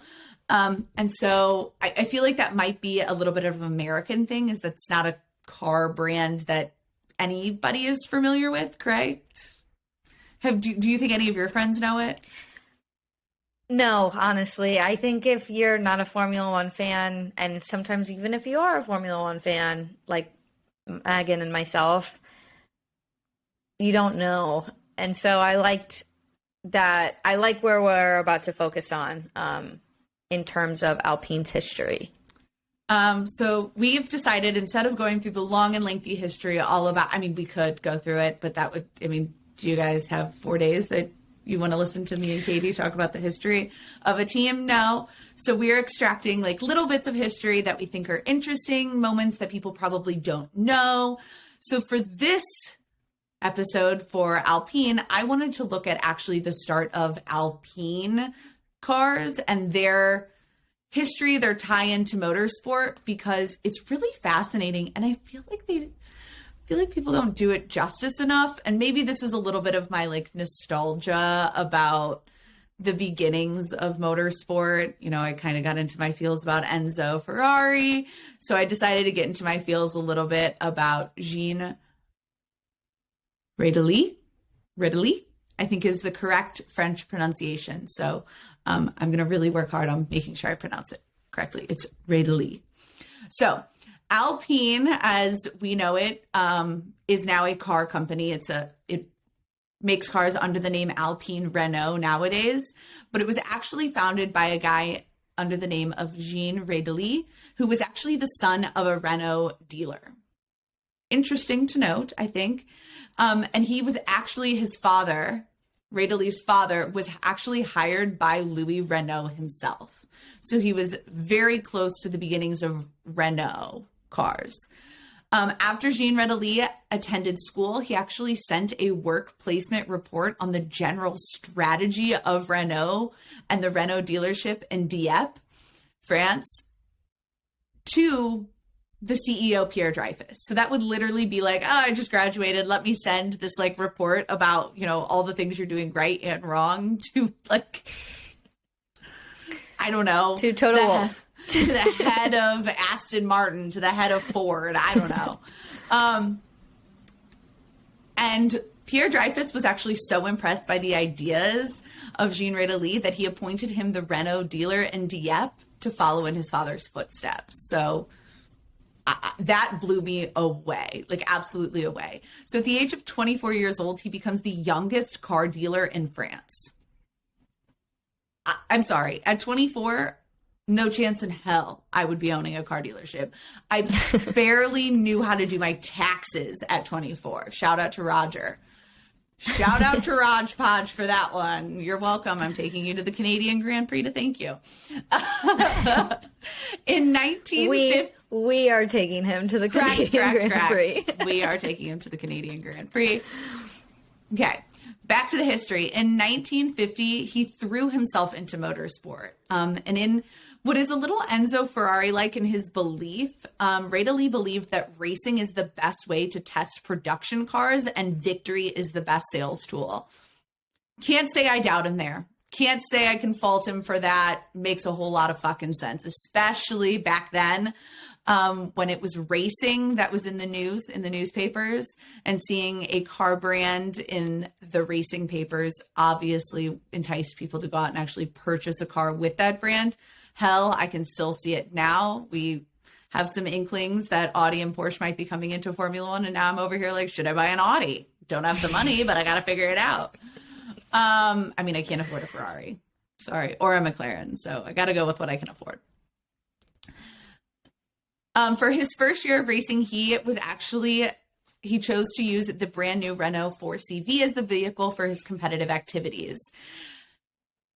And so I feel like that might be a little bit of an American thing, is that's not a car brand that anybody is familiar with, correct? Do you think any of your friends know it? No, honestly. I think if you're not a Formula One fan, and sometimes even if you are a Formula One fan, like Megan and myself, you don't know. And so I liked that. I like where we're about to focus on in terms of Alpine's history. So we've decided, instead of going through the long and lengthy history all about, we could go through it, but that would, do you guys have 4 days that you want to listen to me and Katie talk about the history of a team? No. So we're extracting like little bits of history that we think are interesting, moments that people probably don't know. So for this episode for Alpine, I wanted to look at actually the start of Alpine cars and their history, their tie into motorsport, because it's really fascinating. And I feel like people don't do it justice enough. And maybe this is a little bit of my like nostalgia about the beginnings of motorsport. You know, I kind of got into my feels about Enzo Ferrari. So I decided to get into my feels a little bit about Jean Ridley, I think is the correct French pronunciation. So I'm going to really work hard on making sure I pronounce it correctly. It's Ridley. So Alpine, as we know it, is now a car company. It makes cars under the name Alpine Renault nowadays, but it was actually founded by a guy under the name of Jean Ridley, who was actually the son of a Renault dealer. Interesting to note, I think. And he was actually his father, Ridley's father, was actually hired by Louis Renault himself. So he was very close to the beginnings of Renault cars. After Jean Ridley attended school, he actually sent a work placement report on the general strategy of Renault and the Renault dealership in Dieppe, France, to the CEO, Pierre Dreyfus. So that would literally be like, oh, I just graduated. Let me send this like report about, you know, all the things you're doing right and wrong to like, I don't know. To Total Wolf. To the head of Aston Martin, to the head of Ford. I don't know. And Pierre Dreyfus was actually so impressed by the ideas of Jean Ridley that he appointed him the Renault dealer in Dieppe to follow in his father's footsteps. So that blew me away, like absolutely away. So at the age of 24 years old, he becomes the youngest car dealer in France. I'm sorry, at 24, no chance in hell I would be owning a car dealership. I barely knew how to do my taxes at 24. Shout out to Roger. Shout out to Raj Podge for that one. You're welcome. I'm taking you to the Canadian Grand Prix to thank you. In 1950, we are taking him to the Canadian Grand Prix. We are taking him to the Canadian Grand Prix. Okay, back to the history. In 1950, he threw himself into motorsport. And in what is a little Enzo Ferrari-like in his belief, Ridley believed that racing is the best way to test production cars and victory is the best sales tool. Can't say I doubt him there. Can't say I can fault him for that. Makes a whole lot of fucking sense, especially back then when it was racing that was in the news, in the newspapers, and seeing a car brand in the racing papers obviously enticed people to go out and actually purchase a car with that brand. Hell, I can still see it now. We have some inklings that Audi and Porsche might be coming into Formula One, and now I'm over here like, should I buy an Audi? Don't have the money, but I got to figure it out. I mean, I can't afford a Ferrari, sorry, or a McLaren, so I got to go with what I can afford. For his first year of racing, he chose to use the brand new Renault 4CV as the vehicle for his competitive activities.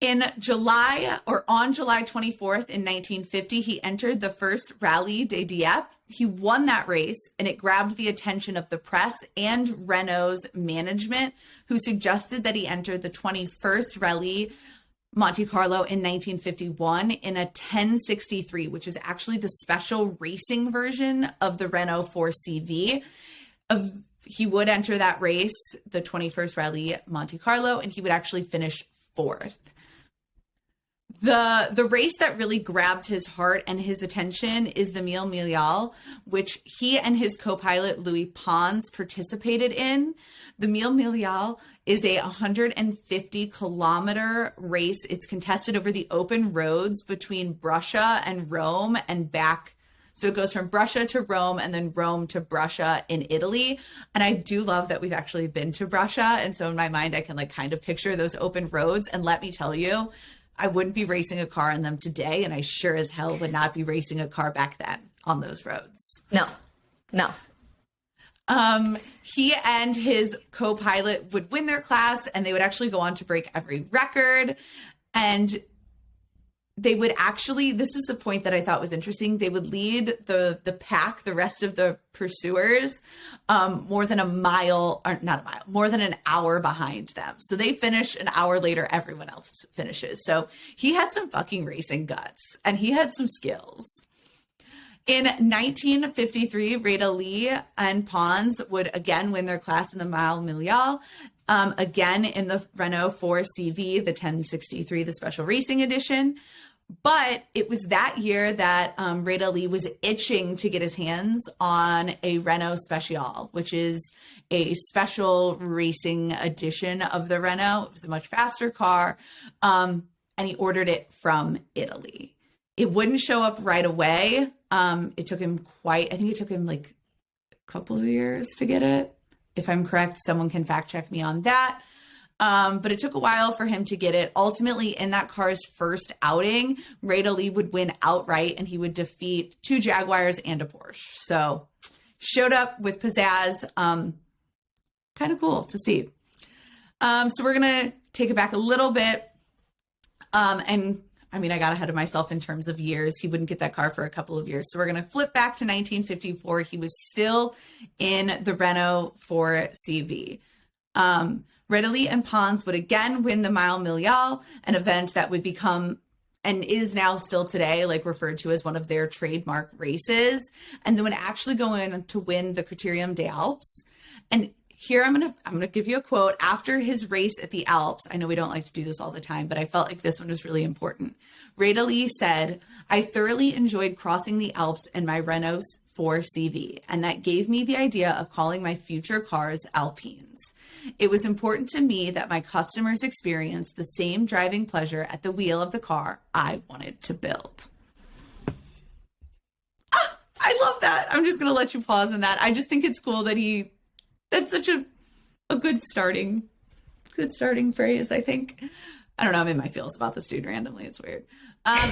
On July 24th in 1950, he entered the first Rallye de Dieppe. He won that race, and it grabbed the attention of the press and Renault's management, who suggested that he entered the 21st Rallye Monte Carlo in 1951 in a 1063, which is actually the special racing version of the Renault 4CV. He would enter that race, the 21st Rallye Monte Carlo, and he would actually finish fourth. The race that really grabbed his heart and his attention is the Mille Millau, which he and his co-pilot Louis Pons participated in. The Mille Millau is a 150-kilometer race. It's contested over the open roads between Brescia and Rome and back. So it goes from Brescia to Rome and then Rome to Brescia in Italy. And I do love that we've actually been to Brescia. And so in my mind, I can like kind of picture those open roads. And let me tell you, I wouldn't be racing a car on them today, and I sure as hell would not be racing a car back then on those roads. No. He and his co-pilot would win their class, and they would actually go on to break every record. And they would actually, this is the point that I thought was interesting, they would lead the pack, the rest of the pursuers, more than more than an hour behind them. So they finish an hour later, everyone else finishes. So he had some fucking racing guts, and he had some skills. In 1953, Reda Lee and Pons would again win their class in the Mile Millial, again in the Renault 4 CV, the 1063, the Special Racing Edition. But it was that year that Reda Lee was itching to get his hands on a Renault Special, which is a special racing edition of the Renault. It was a much faster car, and he ordered it from Italy. It wouldn't show up right away. It took him I think it took him like a couple of years to get it. If I'm correct, someone can fact check me on that. But it took a while for him to get it. Ultimately, in that car's first outing, Reda Lee would win outright and he would defeat 2 Jaguars and a Porsche. So showed up with pizzazz. Kind of cool to see. So we're going to take it back a little bit. And I mean, I got ahead of myself in terms of years. He wouldn't get that car for a couple of years. So we're going to flip back to 1954. He was still in the Renault 4 CV. Reda Lee and Pons would again win the Mile Millial, an event that would become and is now still today like referred to as one of their trademark races. And then would actually go in to win the Criterium des Alpes. And here I'm gonna give you a quote after his race at the Alps. I know we don't like to do this all the time, but I felt like this one was really important. Reda Lee said, "I thoroughly enjoyed crossing the Alps in my Renault 4 CV, and that gave me the idea of calling my future cars Alpines. It was important to me that my customers experience the same driving pleasure at the wheel of the car I wanted to build." I love that. I'm just gonna let you pause on that. I just think it's cool that that's such a good starting phrase, I think. I don't know, I'm in my feels about this dude randomly. It's weird.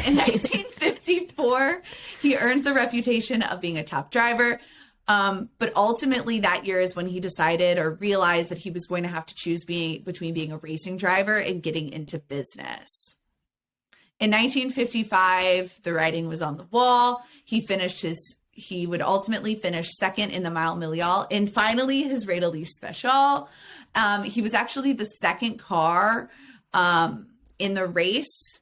In 1954, he earned the reputation of being a top driver. But ultimately that year is when he decided or realized that he was going to have to choose between being a racing driver and getting into business. In 1955, the writing was on the wall. He would ultimately finish second in the Mile Millial and finally his Reda Lee Special. He was actually the second car in the race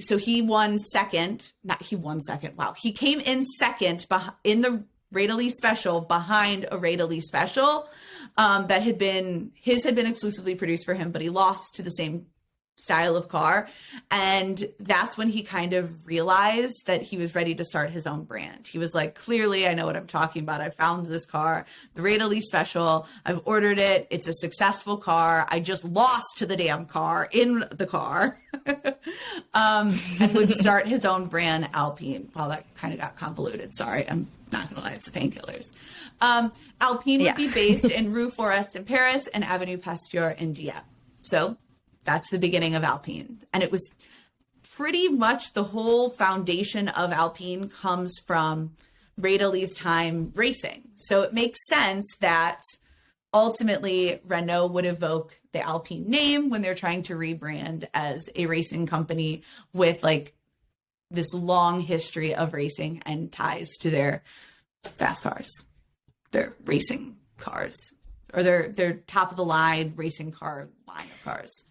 so he won second. Wow. He came in second in the Reda Lee Special behind a Reda Lee Special that had been exclusively produced for him, but he lost to the same style of car. And that's when he kind of realized that he was ready to start his own brand. He was like, clearly, I know what I'm talking about. I found this car, the Reda Lee Special. I've ordered it. It's a successful car. I just lost to the damn car in the car. And would start his own brand, Alpine. Well, that kind of got convoluted. Sorry, I'm not going to lie. It's the painkillers. Alpine would be based in Rue Forest in Paris and Avenue Pasteur in Dieppe. So that's the beginning of Alpine. And it was pretty much the whole foundation of Alpine comes from Reda Lee's time racing. So it makes sense that ultimately Renault would evoke the Alpine name when they're trying to rebrand as a racing company with like this long history of racing and ties to their fast cars, their racing cars, or their top of the line racing car line of cars.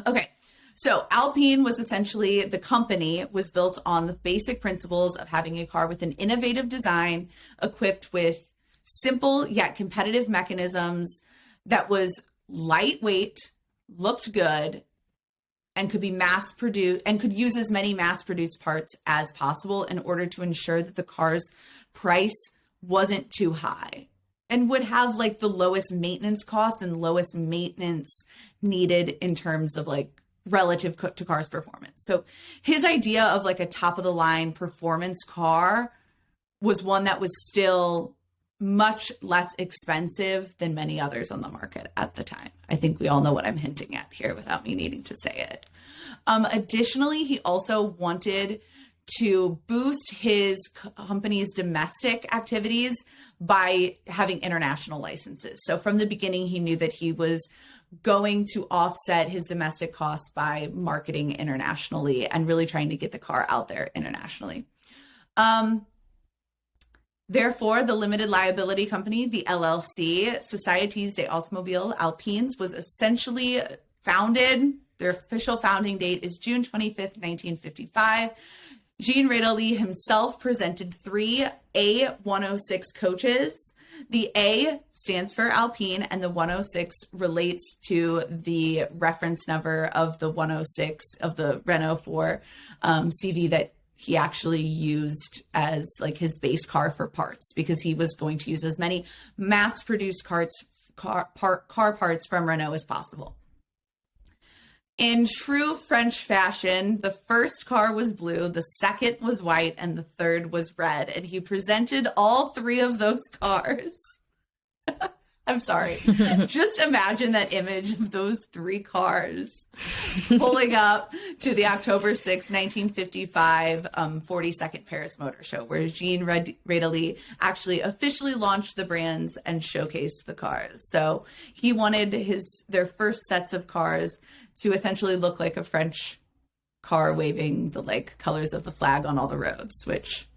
Okay. So Alpine was essentially, the company was built on the basic principles of having a car with an innovative design equipped with simple yet competitive mechanisms that was lightweight, looked good, and could be mass produced and could use as many mass produced parts as possible in order to ensure that the car's price wasn't too high and would have like the lowest maintenance costs and lowest maintenance needed in terms of like relative to car's performance. So his idea of like a top of the line performance car was one that was still much less expensive than many others on the market at the time. I think we all know what I'm hinting at here without me needing to say it. Additionally, he also wanted to boost his company's domestic activities by having international licenses. So from the beginning, he knew that he was going to offset his domestic costs by marketing internationally and really trying to get the car out there internationally. Therefore, the limited liability company, the LLC, Société des Automobiles Alpines, was essentially founded. Their official founding date is June 25th, 1955. Jean Radely himself presented 3 A106 coaches. The A stands for Alpine, and the 106 relates to the reference number of the 106 of the Renault 4 CV that he actually used as like his base car for parts, because he was going to use as many mass-produced car parts from Renault as possible. In true French fashion, the first car was blue, the second was white, and the third was red. And he presented all 3 of those cars. I'm sorry. Just imagine that image of those 3 cars pulling up to the October 6, 1955 42nd Paris Motor Show, where Jean Radely actually officially launched the brands and showcased the cars. So he wanted their first sets of cars to essentially look like a French car waving the like colors of the flag on all the roads, which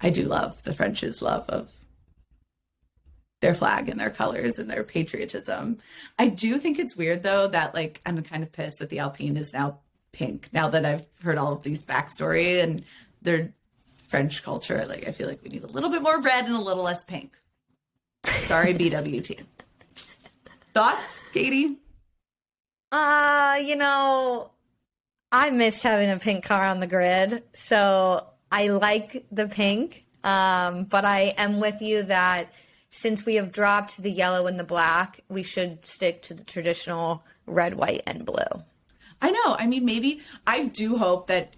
I do love. The French's love of their flag and their colors and their patriotism. I do think it's weird though that like I'm kind of pissed that the Alpine is now pink now that I've heard all of these backstory and their French culture. Like I feel like we need a little bit more red and a little less pink. Sorry, BWT. Thoughts, Katie? You know, I missed having a pink car on the grid, so I like the pink. But I am with you that since we have dropped the yellow and the black, we should stick to the traditional red, white, and blue. I know. I mean, maybe I do hope that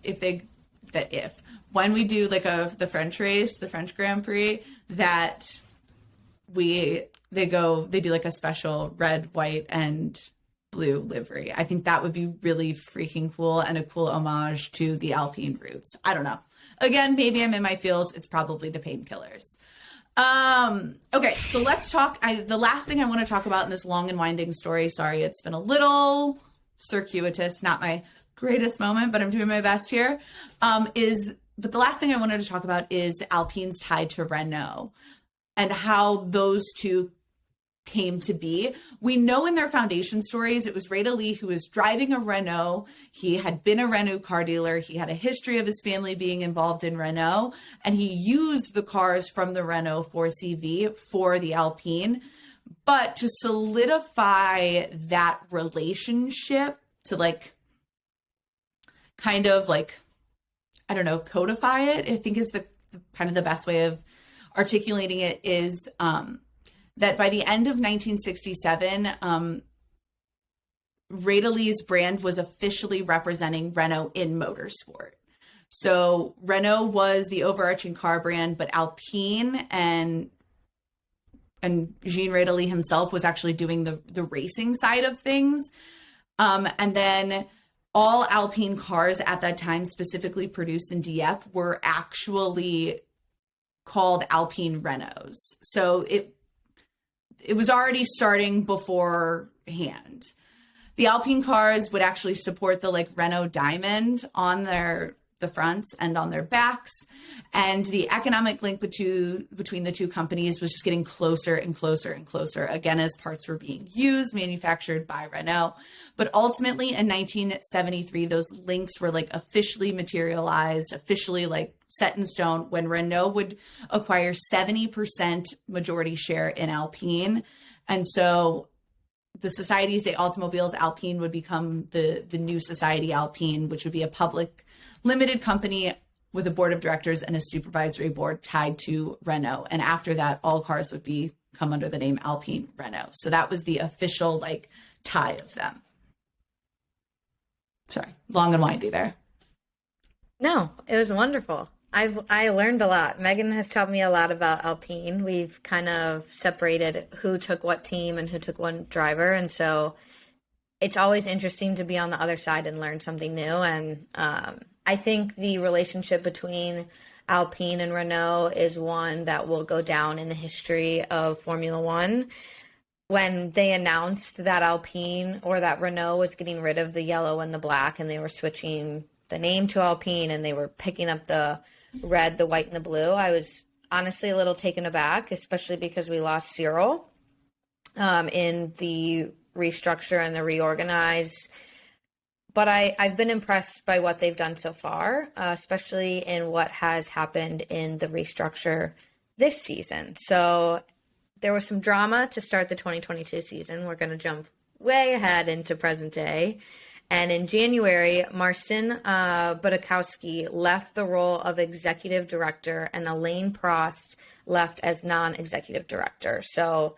when we do like the French race, the French Grand Prix, that they do like a special red, white, and blue livery. I think that would be really freaking cool and a cool homage to the Alpine roots. I don't know. Again, maybe I'm in my feels. It's probably the painkillers. Okay, so let's talk. The last thing I want to talk about in this long and winding story, sorry, it's been a little circuitous, not my greatest moment, but I'm doing my best here, but the last thing I wanted to talk about is Alpine's tied to Renault and how those two came to be. We know in their foundation stories, it was Radely who was driving a Renault. He had been a Renault car dealer. He had a history of his family being involved in Renault, and he used the cars from the Renault 4CV for the Alpine. But to solidify that relationship, to like kind of like, I don't know, codify it, I think is the kind of the best way of articulating it is, that by the end of 1967, Radely's brand was officially representing Renault in motorsport. So Renault was the overarching car brand, but Alpine and Jean Radely himself was actually doing the racing side of things. And then all Alpine cars at that time, specifically produced in Dieppe, were actually called Alpine Renaults. So it was already starting beforehand. The Alpine cars would actually support the like Renault diamond on the fronts and on their backs. And the economic link between the two companies was just getting closer and closer and closer, again, as parts were being used, manufactured by Renault. But ultimately in 1973, those links were like officially materialized, officially like set in stone when Renault would acquire 70% majority share in Alpine. And so the Société des Automobiles Alpine would become the new Société Alpine, which would be a public limited company with a board of directors and a supervisory board tied to Renault. And after that, all cars would come under the name Alpine Renault. So that was the official like tie of them. Sorry, long and windy there. No, it was wonderful. I learned a lot. Megan has taught me a lot about Alpine. We've kind of separated who took what team and who took one driver. And so it's always interesting to be on the other side and learn something new. And I think the relationship between Alpine and Renault is one that will go down in the history of Formula One. When they announced that Alpine or that Renault was getting rid of the yellow and the black and they were switching the name to Alpine and they were picking up the red, the white, and the blue, I was honestly a little taken aback, especially because we lost Cyril in the restructure and the reorganize But I've been impressed by what they've done so far, especially in what has happened in the restructure this season. So there was some drama to start the 2022 season. We're going to jump way ahead into present day. And in January, Marcin Budakowski left the role of executive director, and Elaine Prost left as non-executive director. So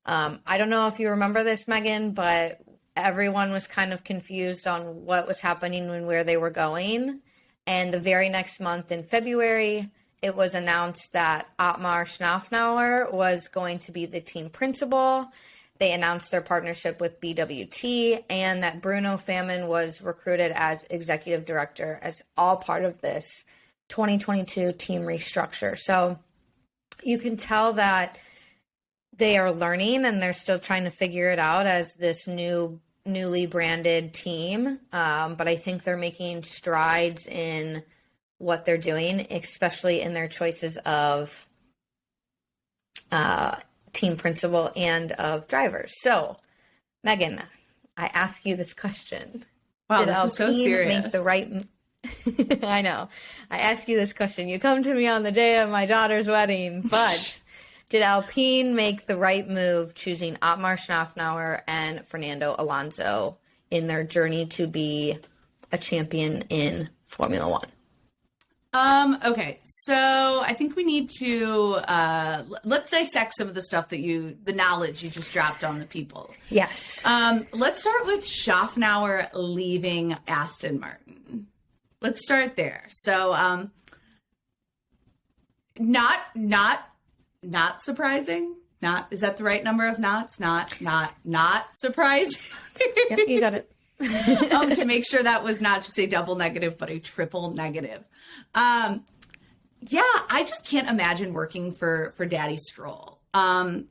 I don't know if you remember this, Megan, but everyone was kind of confused on what was happening and where they were going. And the very next month in February, it was announced that Otmar Szafnauer was going to be the team principal. They announced their partnership with BWT, and that Bruno Famin was recruited as executive director, as all part of this 2022 team restructure. So you can tell that they are learning and they're still trying to figure it out as this newly branded team. But I think they're making strides in what they're doing, especially in their choices of team principal and of drivers. So, Megan, I ask you this question. Wow, Did this is so serious. Make the right... I know. I ask you this question. You come to me on the day of my daughter's wedding, but did Alpine make the right move choosing Otmar Szafnauer and Fernando Alonso in their journey to be a champion in Formula One? Okay, so I think we need to let's dissect some of the stuff the knowledge you just dropped on the people. Yes. Let's start with Szafnauer leaving Aston Martin. Let's start there. So, not surprising. Not, is that the right number of knots? Not surprising. Yep, you got it. To make sure that was not just a double negative, but a triple negative. Yeah, I just can't imagine working for Daddy Stroll. I'm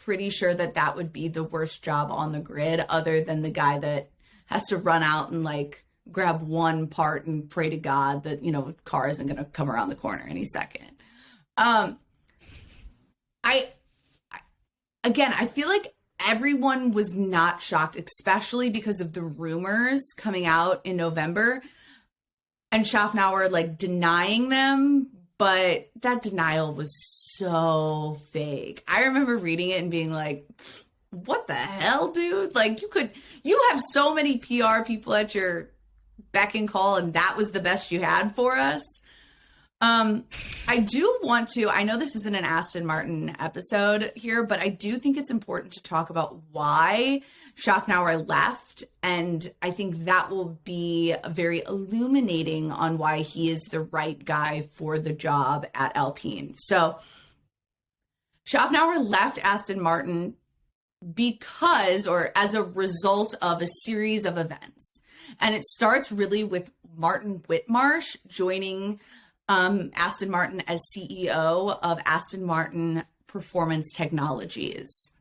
pretty sure that would be the worst job on the grid, other than the guy that has to run out and like grab one part and pray to God that, car isn't going to come around the corner any second. I feel like everyone was not shocked, especially because of the rumors coming out in November and Szafnauer like denying them, but that denial was so fake. I remember reading it and being like, what the hell, dude? Like you have so many PR people at your beck and call, and that was the best you had for us. I do want to, I know this isn't an Aston Martin episode here, but I do think it's important to talk about why Szafnauer left. And I think that will be very illuminating on why he is the right guy for the job at Alpine. So Szafnauer left Aston Martin because, or as a result of a series of events. And it starts really with Martin Whitmarsh joining Aston Martin as CEO of Aston Martin Performance Technologies.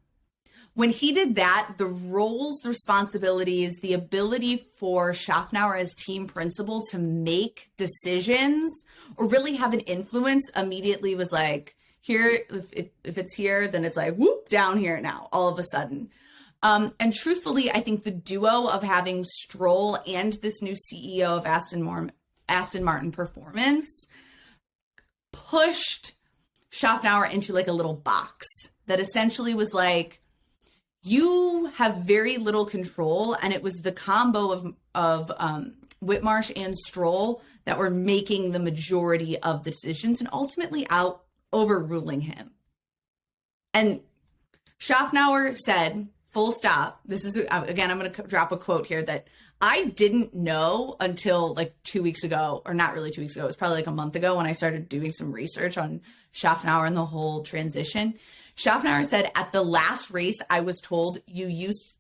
When he did that, the roles, the responsibilities, the ability for Szafnauer as team principal to make decisions or really have an influence immediately was like, here, if it's here, then it's like, whoop, down here now, all of a sudden. And truthfully, I think the duo of having Stroll and this new CEO of Aston Martin Performance pushed Szafnauer into like a little box that essentially was like, you have very little control. And it was the combo of Whitmarsh and Stroll that were making the majority of the decisions and ultimately overruling him. And Szafnauer said, full stop. This is, again, I'm going to drop a quote here that I didn't know until like 2 weeks ago, or not really 2 weeks ago. It was probably like a month ago when I started doing some research on Szafnauer and the whole transition. Szafnauer said, at the last race, I was told you used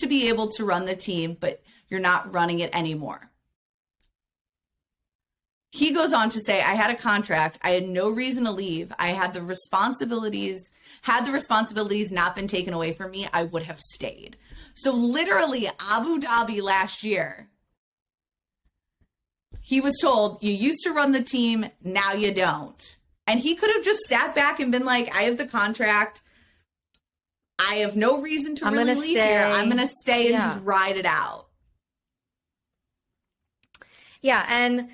to be able to run the team, but you're not running it anymore. He goes on to say, I had a contract. I had no reason to leave. I had the responsibilities. Had the responsibilities not been taken away from me, I would have stayed. So literally Abu Dhabi last year, he was told, you used to run the team, now you don't. And he could have just sat back and been like, I have the contract. I have no reason to really leave here. I'm going to stay and just ride it out. Yeah, and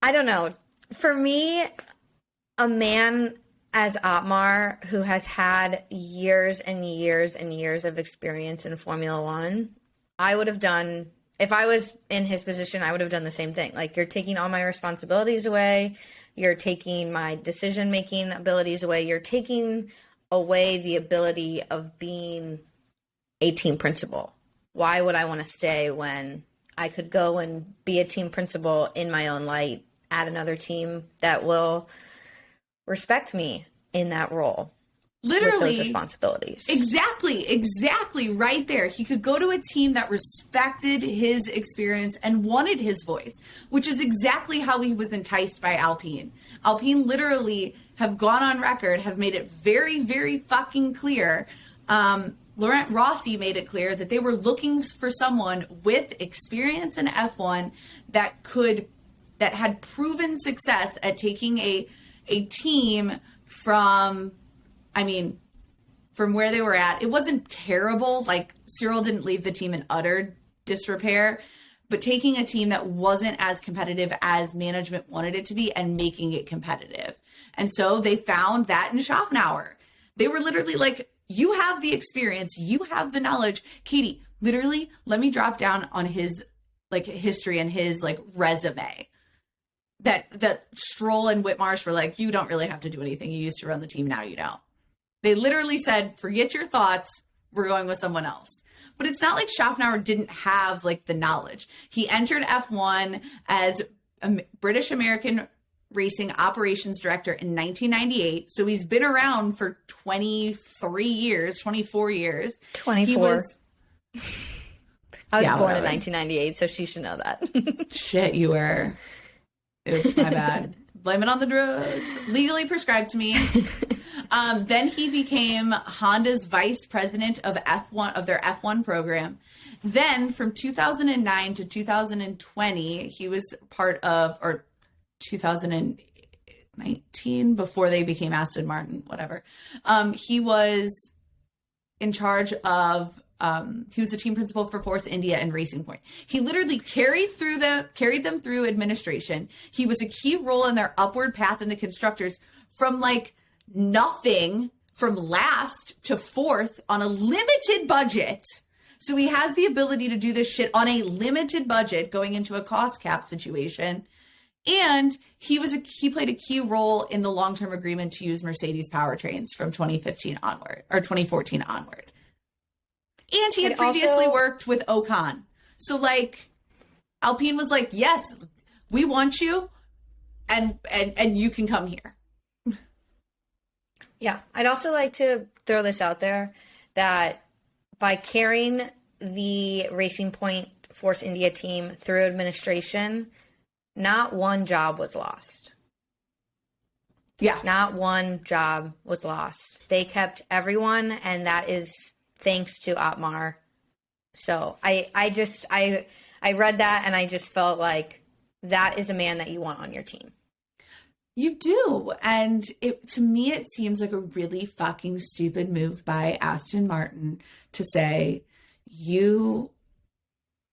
I don't know. For me, a man as Otmar, who has had years and years and years of experience in Formula One, I would have done, if I was in his position, I would have done the same thing. Like, you're taking all my responsibilities away. You're taking my decision-making abilities away. You're taking away the ability of being a team principal. Why would I want to stay when I could go and be a team principal in my own light at another team that will respect me in that role? Literally, with those responsibilities. Exactly right there. He could go to a team that respected his experience and wanted his voice, which is exactly how he was enticed by Alpine. Alpine literally have gone on record, have made it very, very fucking clear. Laurent Rossi made it clear that they were looking for someone with experience in F1 that had proven success at taking a team from where they were at. It wasn't terrible. Like, Cyril didn't leave the team in utter disrepair, but taking a team that wasn't as competitive as management wanted it to be and making it competitive. And so they found that in Szafnauer. They were literally like, you have the experience, you have the knowledge. Katie, literally, let me drop down on his history and his resume. That Stroll and Whitmarsh were like, you don't really have to do anything. You used to run the team, now you don't. They literally said, forget your thoughts, we're going with someone else. But it's not like Szafnauer didn't have the knowledge. He entered F1 as a British American Racing Operations Director in 1998. So he's been around for 24 years. 24. I was born in 1998, so she should know that. Shit, you were. Oops, my bad. Blame it on the drugs. Legally prescribed to me. Then he became Honda's vice president of F1, of their F1 program. Then from 2009 to 2020, he was part of, or 2019, before they became Aston Martin, whatever. He was in charge of, he was the team principal for Force India and Racing Point. He literally carried them through administration. He was a key role in their upward path in the constructors from nothing, from last to fourth on a limited budget. So he has the ability to do this shit on a limited budget going into a cost cap situation. And he played a key role in the long-term agreement to use Mercedes powertrains from 2015 onward, or 2014 onward. And he had previously worked with Ocon. So Alpine was like, yes, we want you and you can come here. Yeah. I'd also like to throw this out there that by carrying the Racing Point Force India team through administration, not one job was lost. Yeah. Not one job was lost. They kept everyone, and that is thanks to Otmar. So I read that and I just felt like that is a man that you want on your team. You do. And to me, it seems like a really fucking stupid move by Aston Martin to say, you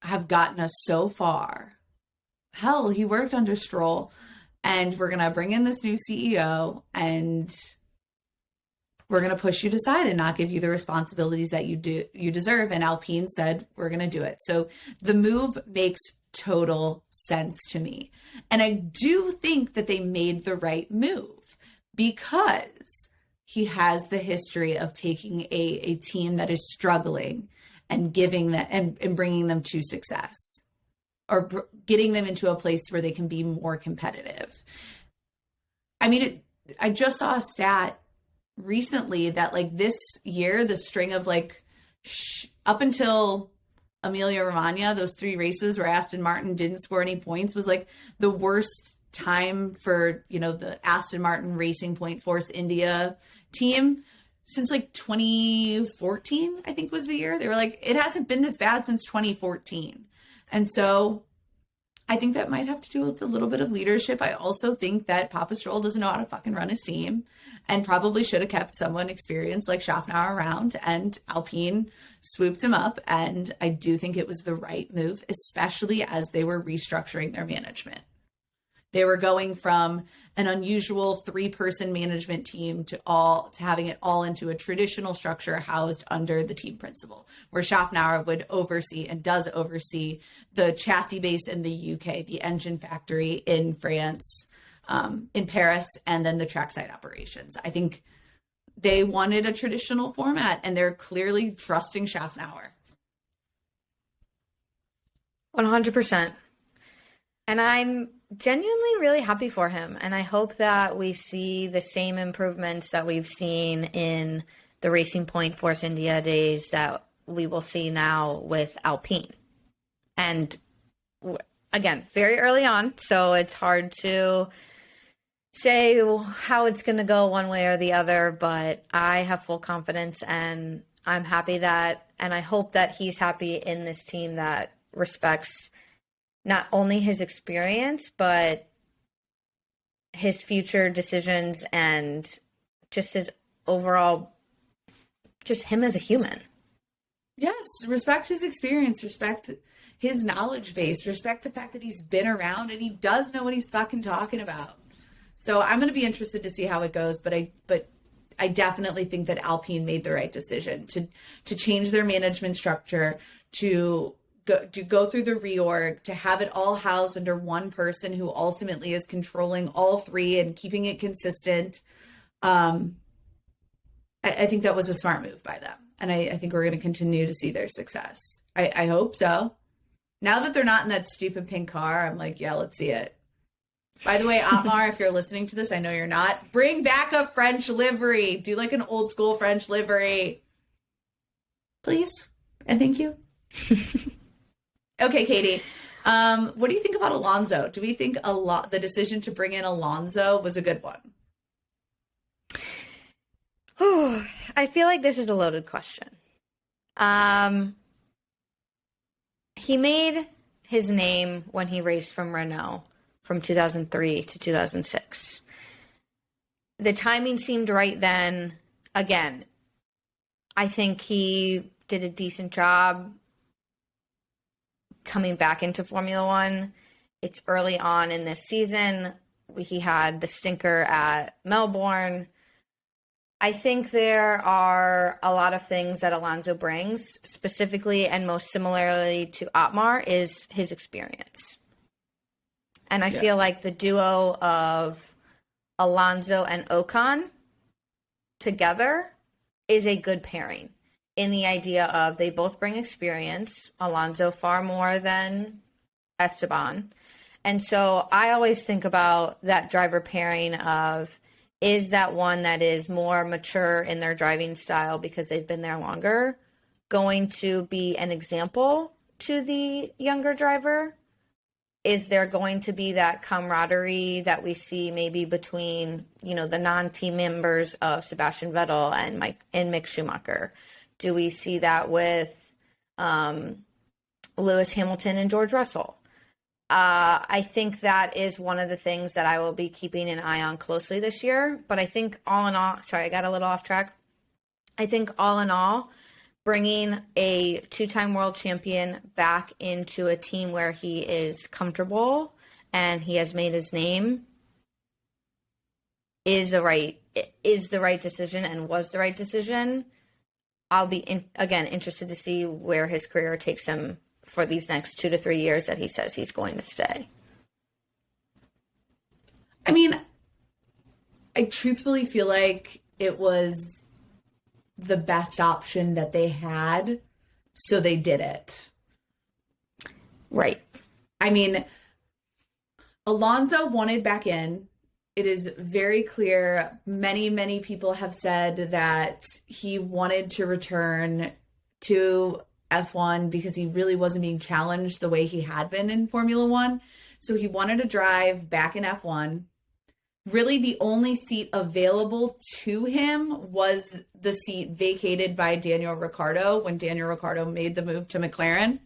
have gotten us so far. Hell, he worked under Stroll, and we're going to bring in this new CEO, and we're going to push you to side and not give you the responsibilities that you deserve. And Alpine said, we're going to do it. So the move makes total sense to me. And I do think that they made the right move, because he has the history of taking a team that is struggling and giving that and bringing them to success, or getting them into a place where they can be more competitive. I mean, I just saw a stat recently that this year, the string of up until Emilia Romagna, those 3 races where Aston Martin didn't score any points, was the worst time for, the Aston Martin Racing Point Force India team since 2014, I think was the year. They were it hasn't been this bad since 2014. And so I think that might have to do with a little bit of leadership. I also think that Papa Stroll doesn't know how to fucking run his team and probably should have kept someone experienced like Szafnauer around, and Alpine swooped him up. And I do think it was the right move, especially as they were restructuring their management. They were going from an unusual 3-person management team to having it all into a traditional structure housed under the team principal, where Szafnauer would oversee and does oversee the chassis base in the UK, the engine factory in France, in Paris, and then the trackside operations. I think they wanted a traditional format, and they're clearly trusting Szafnauer. 100%. And I'm genuinely really happy for him. And I hope that we see the same improvements that we've seen in the Racing Point Force India days that we will see now with Alpine. And again, very early on, so it's hard to say how it's going to go one way or the other, but I have full confidence, and I'm happy that, and I hope that he's happy in this team that respects not only his experience, but his future decisions and just his overall, just him as a human. Yes, respect his experience, respect his knowledge base, respect the fact that he's been around and he does know what he's fucking talking about. So I'm going to be interested to see how it goes, but I definitely think that Alpine made the right decision to change their management structure, to go through the reorg, to have it all housed under one person who ultimately is controlling all three and keeping it consistent. I think that was a smart move by them. And I think we're going to continue to see their success. I hope so. Now that they're not in that stupid pink car, I'm like, yeah, let's see it. By the way, Otmar, if you're listening to this, I know you're not. Bring back a French livery. Do like an old school French livery. Please. And thank you. Okay, Katie. What do you think about Alonso? Do we think the decision to bring in Alonso was a good one? I feel like this is a loaded question. He made his name when he raced from Renault from 2003 to 2006. The timing seemed right then. Again, I think he did a decent job coming back into Formula One. It's early on in this season. He had the stinker at Melbourne. I think there are a lot of things that Alonso brings, specifically and most similarly to Otmar, is his experience. And I feel like the duo of Alonso and Ocon together is a good pairing, in the idea of they both bring experience, Alonso far more than Esteban. And so I always think about that driver pairing of, is that one that is more mature in their driving style because they've been there longer going to be an example to the younger driver? Is there going to be that camaraderie that we see maybe between, the non-team members of Sebastian Vettel and Mick Schumacher? Do we see that with Lewis Hamilton and George Russell? I think that is one of the things that I will be keeping an eye on closely this year. But I think all in all, sorry, I got a little off track. I think all in all, bringing a 2-time world champion back into a team where he is comfortable and he has made his name is the right decision and was the right decision. I'll be, interested to see where his career takes him for these next 2 to 3 years that he says he's going to stay. I mean, I truthfully feel like it was the best option that they had, so they did it. Right. I mean, Alonso wanted back in. It is very clear. Many, many people have said that he wanted to return to F1 because he really wasn't being challenged the way he had been in Formula One. So he wanted to drive back in F1. Really, the only seat available to him was the seat vacated by Daniel Ricciardo when Daniel Ricciardo made the move to McLaren.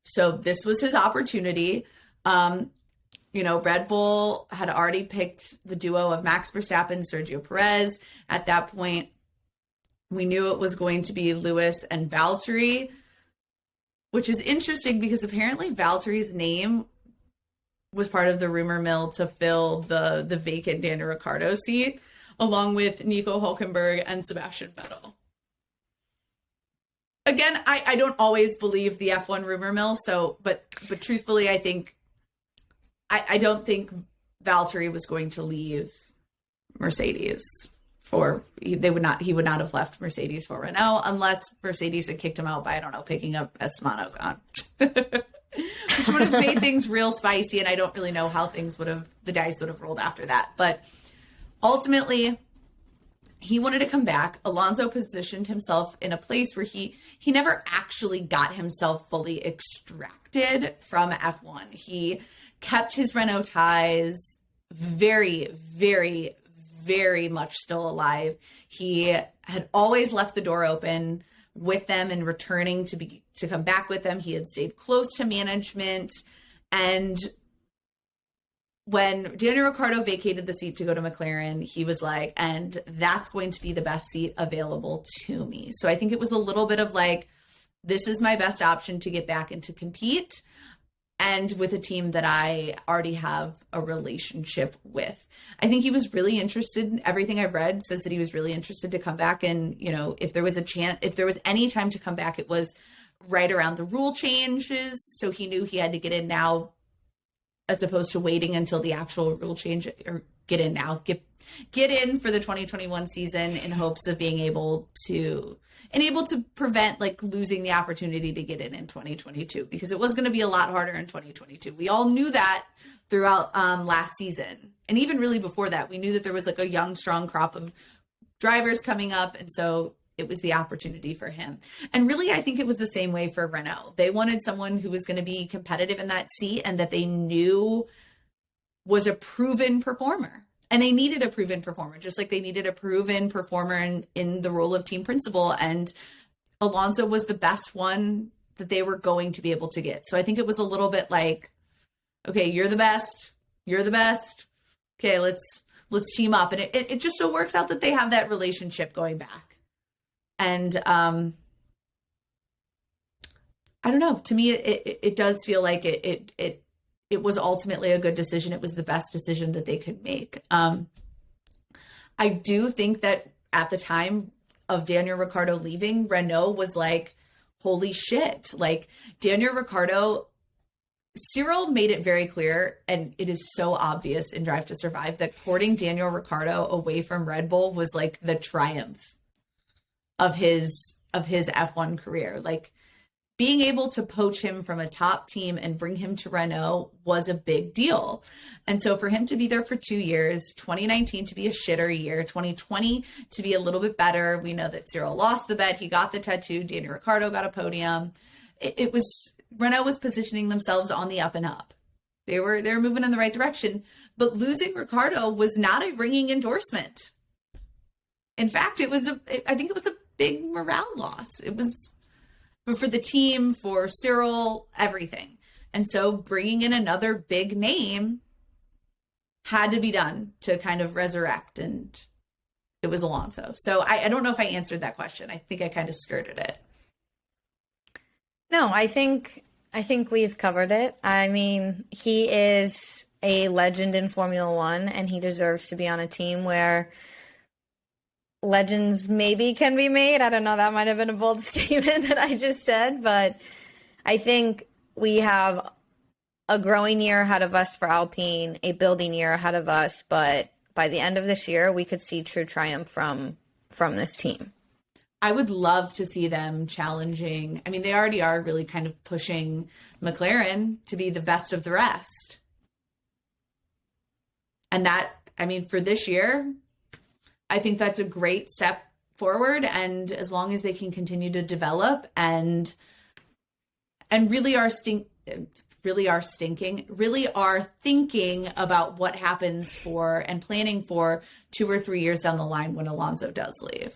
So this was his opportunity. Red Bull had already picked the duo of Max Verstappen, Sergio Perez. At that point, we knew it was going to be Lewis and Valtteri, which is interesting because apparently Valtteri's name was part of the rumor mill to fill the vacant Daniel Ricciardo seat, along with Nico Hülkenberg and Sebastian Vettel. Again, I don't always believe the F1 rumor mill, but truthfully, I don't think Valtteri was going to leave Mercedes he would not have left Mercedes for Renault unless Mercedes had kicked him out by, I don't know, picking up Esteban Ocon. Which would have made things real spicy, and I don't really know how the dice would have rolled after that. But ultimately, he wanted to come back. Alonso positioned himself in a place where he never actually got himself fully extracted from F1. He kept his Renault ties very, very, very much still alive. He had always left the door open with them and returning to come back with them. He had stayed close to management. And when Daniel Ricciardo vacated the seat to go to McLaren, he was like, and that's going to be the best seat available to me. So I think it was a little bit of like, this is my best option to get back and to compete, and with a team that I already have a relationship with. I think he was really interested. Everything I've read says that he was really interested to come back. And, if there was any time to come back, it was right around the rule changes. So he knew he had to get in now, as opposed to waiting until the actual rule change, or get in now, get in for the 2021 season in hopes of being able to prevent like losing the opportunity to get in 2022, because it was going to be a lot harder in 2022. We all knew that throughout last season. And even really before that, we knew that there was like a young, strong crop of drivers coming up. And so it was the opportunity for him. And really, I think it was the same way for Renault. They wanted someone who was going to be competitive in that seat and that they knew was a proven performer. And they needed a proven performer, just like they needed a proven performer in the role of team principal. And Alonso was the best one that they were going to be able to get. So I think it was a little bit like, okay, you're the best. You're the best. Okay, let's team up. And it just so works out that they have that relationship going back. And I don't know. To me, it does feel like it was ultimately a good decision. It was the best decision that they could make. I do think that at the time of Daniel Ricciardo leaving, Renault was like, holy shit. Like Daniel Ricciardo, Cyril made it very clear, and it is so obvious in Drive to Survive, that courting Daniel Ricciardo away from Red Bull was like the triumph of his F1 career. Like being able to poach him from a top team and bring him to Renault was a big deal. And so for him to be there for 2 years, 2019 to be a shitter year, 2020 to be a little bit better. We know that Cyril lost the bet. He got the tattoo. Daniel Ricciardo got a podium. Renault was positioning themselves on the up and up. They were moving in the right direction, but losing Ricciardo was not a ringing endorsement. In fact, I think it was a big morale loss. It was for the team, for Cyril, everything. And so bringing in another big name had to be done to kind of resurrect, and it was Alonso. So I don't know if I answered that question. I think I kind of skirted it. No, I think we've covered it. I mean, he is a legend in Formula One, and he deserves to be on a team where legends maybe can be made. I don't know. That might have been a bold statement that I just said, but I think we have a growing year ahead of us for Alpine, a building year ahead of us. But by the end of this year, we could see true triumph from this team. I would love to see them challenging. I mean, they already are really kind of pushing McLaren to be the best of the rest. And that, I mean, for this year, I think that's a great step forward. And as long as they can continue to develop and really are thinking about what happens for and planning for 2 or 3 years down the line when Alonso does leave.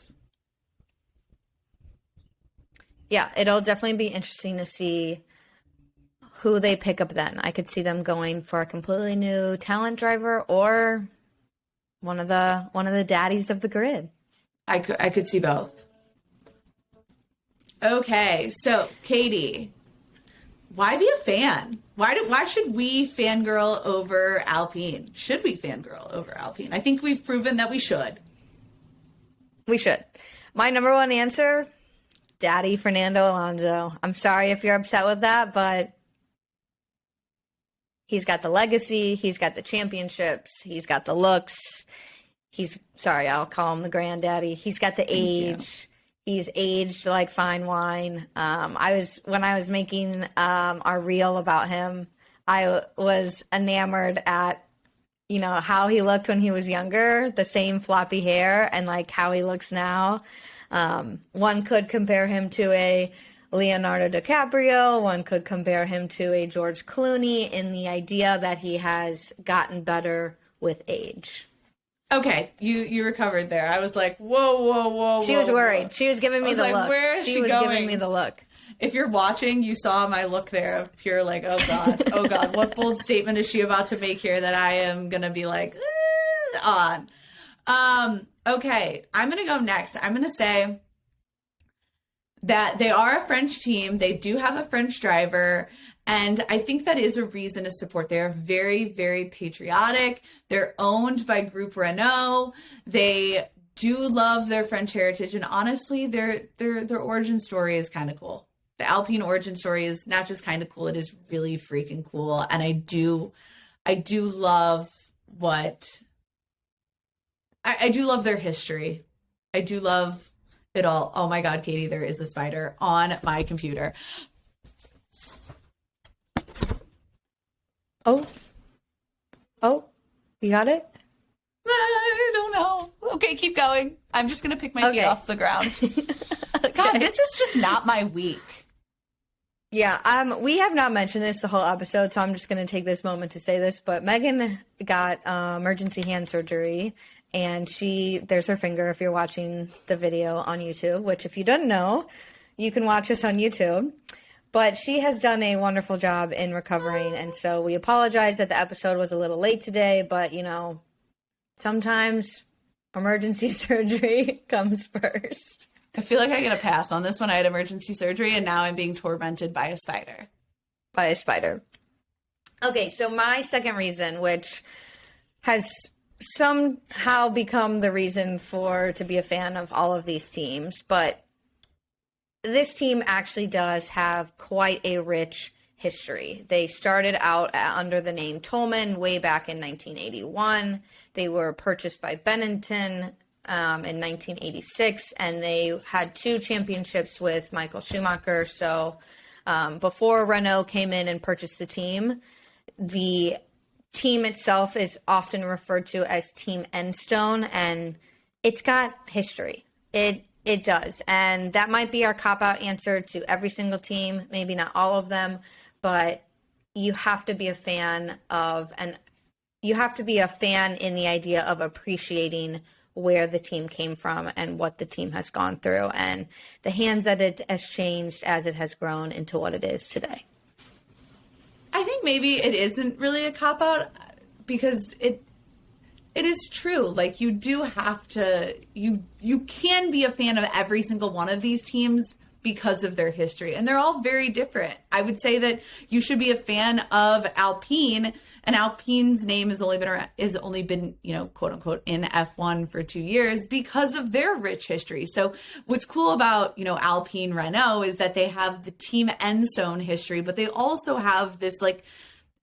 Yeah, it'll definitely be interesting to see who they pick up then. I could see them going for a completely new talent driver or one of the daddies of the grid. I could see both. Okay, so Katie, why be a fan? Why should we fangirl over Alpine? Should we fangirl over Alpine? I think we've proven that we should. We should. My number one answer, Daddy Fernando Alonso. I'm sorry if you're upset with that, but he's got the legacy, he's got the championships, he's got the looks. I'll call him the granddaddy. He's got the age. He's aged like fine wine. When I was making our reel about him, I was enamored at, how he looked when he was younger, the same floppy hair, and like how he looks now. One could compare him to a Leonardo DiCaprio. One could compare him to a George Clooney in the idea that he has gotten better with age. Okay, you recovered there. I was like, whoa. She was worried. She was giving me the look. Where is she was going? Giving me the look. If you're watching, you saw my look there of pure like, oh God, what bold statement is she about to make here that I am gonna be like, on? Okay, I'm gonna go next. I'm gonna say that they are a French team. They do have a French driver. And I think that is a reason to support. They are very, very patriotic. They're owned by Group Renault. They do love their French heritage. And honestly, their origin story is kind of cool. The Alpine origin story is not just kind of cool. It is really freaking cool. And I do love I do love their history. I do love it all. Oh my God, Katie, there is a spider on my computer. Oh, you got it? I don't know. Okay, keep going. I'm just going to pick my feet off the ground. Okay. God, this is just not my week. Yeah, we have not mentioned this the whole episode, so I'm just going to take this moment to say this, but Megan got emergency hand surgery, and there's her finger if you're watching the video on YouTube, which if you don't know, you can watch us on YouTube. But she has done a wonderful job in recovering, and so we apologize that the episode was a little late today, but, sometimes emergency surgery comes first. I feel like I get a pass on this one. I had emergency surgery, and now I'm being tormented by a spider. Okay, so my second reason, which has somehow become the reason to be a fan of all of these teams, but this team actually does have quite a rich history. They started out under the name Tolman way back in 1981. They were purchased by Benetton in 1986, and they had 2 championships with Michael Schumacher. So before Renault came in and purchased the team itself is often referred to as Team Enstone, and it's got history. It does. And that might be our cop-out answer to every single team, maybe not all of them, but you have to be a fan in the idea of appreciating where the team came from and what the team has gone through and the hands that it has changed as it has grown into what it is today. I think maybe it isn't really a cop-out because it is true. Like, you do have to, you can be a fan of every single one of these teams because of their history, and they're all very different. I would say that you should be a fan of Alpine, and Alpine's name has only been, quote unquote, in F1 for 2 years because of their rich history. So what's cool about, Alpine Renault is that they have the Team Enstone history, but they also have this like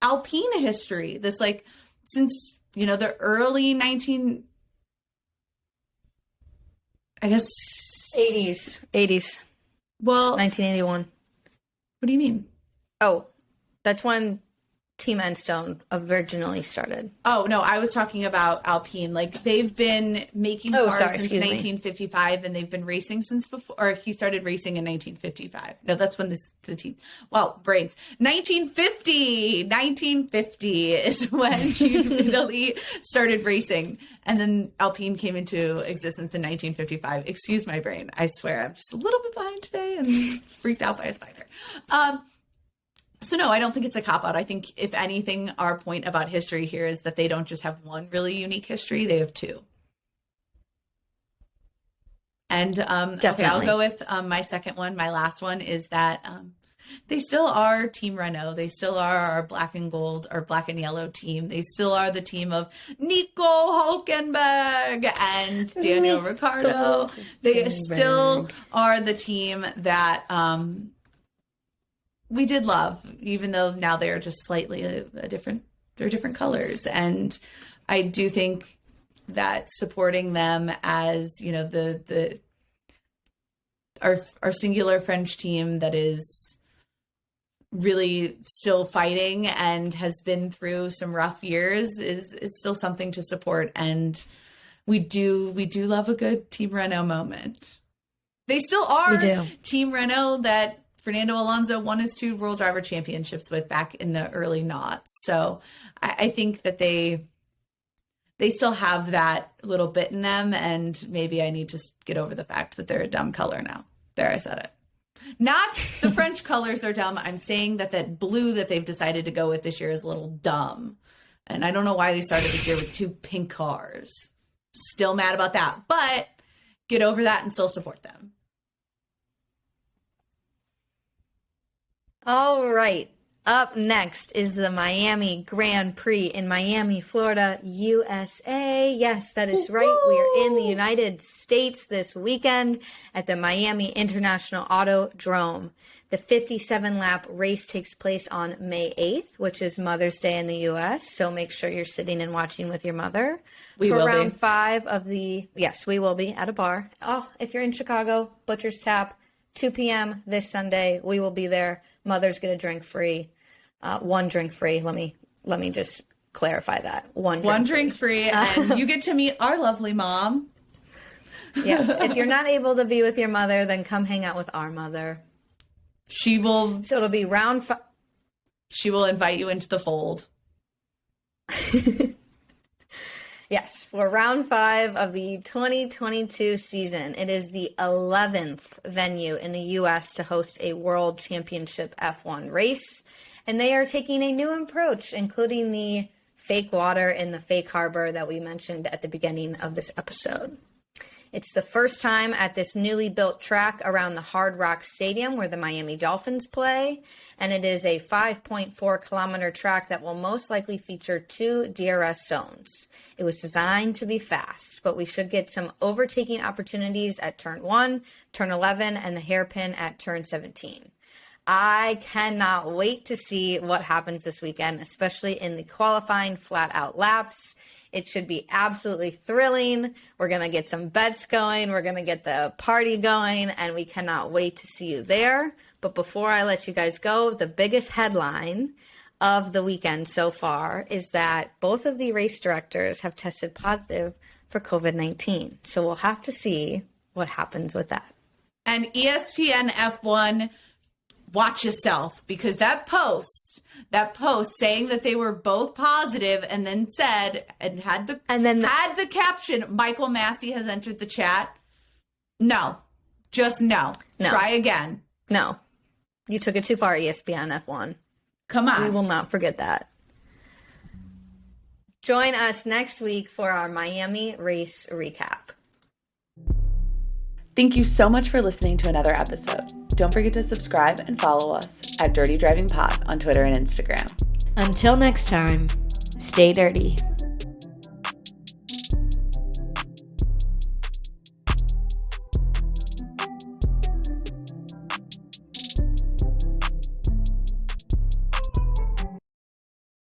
Alpine history, this like since the early 80s. Well, 1981. What do you mean? Oh, that's when Team Enstone originally started. Oh, no, I was talking about Alpine. Like, they've been making cars since 1955, and they've been racing since before, or he started racing in 1955. No, that's when the team, well, brains. 1950 is when Italy started racing, and then Alpine came into existence in 1955. Excuse my brain. I swear, I'm just a little bit behind today and freaked out by a spider. So no, I don't think it's a cop-out. I think, if anything, our point about history here is that they don't just have one really unique history, they have two. And okay, I'll go with my second one. My last one is that they still are Team Renault. They still are our black and gold or black and yellow team. They still are the team of Nico Hülkenberg and Daniel Ricciardo. They still are the team that we did love, even though now they are just slightly they're different colors. And I do think that supporting them as, you know, our singular French team that is really still fighting and has been through some rough years is still something to support. And we do love a good Team Renault moment. They still are Team Renault that Fernando Alonso won his 2 World Driver Championships with back in the early noughts. So I think that they still have that little bit in them, and maybe I need to get over the fact that they're a dumb color now. There, I said it. Not the French colors are dumb. I'm saying that blue that they've decided to go with this year is a little dumb. And I don't know why they started this year with 2 pink cars. Still mad about that, but get over that and still support them. All right. Up next is the Miami Grand Prix in Miami, Florida, USA. Yes, that is right. We are in the United States this weekend at the Miami International Autodrome. The 57-lap race takes place on May 8th, which is Mother's Day in the U.S., so make sure you're sitting and watching with your mother. We will be. Round 5 of the... Yes, we will be at a bar. Oh, if you're in Chicago, Butcher's Tap, 2 p.m. this Sunday. We will be there. Mother's get a drink free. 1 drink free. Let me just clarify that. One drink free, and you get to meet our lovely mom. Yes. If you're not able to be with your mother, then come hang out with our mother. She will. So it'll be round 5. She will invite you into the fold. Yes, for round 5 of the 2022 season. It is the 11th venue in the U.S. to host a World Championship F1 race. And they are taking a new approach, including the fake water in the fake harbor that we mentioned at the beginning of this episode. It's the first time at this newly built track around the Hard Rock Stadium where the Miami Dolphins play. And it is a 5.4 kilometer track that will most likely feature 2 DRS zones. It was designed to be fast, but we should get some overtaking opportunities at turn 1, turn 11, and the hairpin at turn 17. I cannot wait to see what happens this weekend, especially in the qualifying flat-out laps. It should be absolutely thrilling. We're going to get some bets going. We're going to get the party going, and we cannot wait to see you there. But before I let you guys go, the biggest headline of the weekend so far is that both of the race directors have tested positive for COVID-19. So we'll have to see what happens with that. And ESPN F1, watch yourself, because that post saying that they were both positive and then said and had the caption, Michael Massey has entered the chat. No. Try again. No. You took it too far, ESPN F1. Come on. We will not forget that. Join us next week for our Miami race recap. Thank you so much for listening to another episode. Don't forget to subscribe and follow us at Dirty Driving Pod on Twitter and Instagram. Until next time, stay dirty.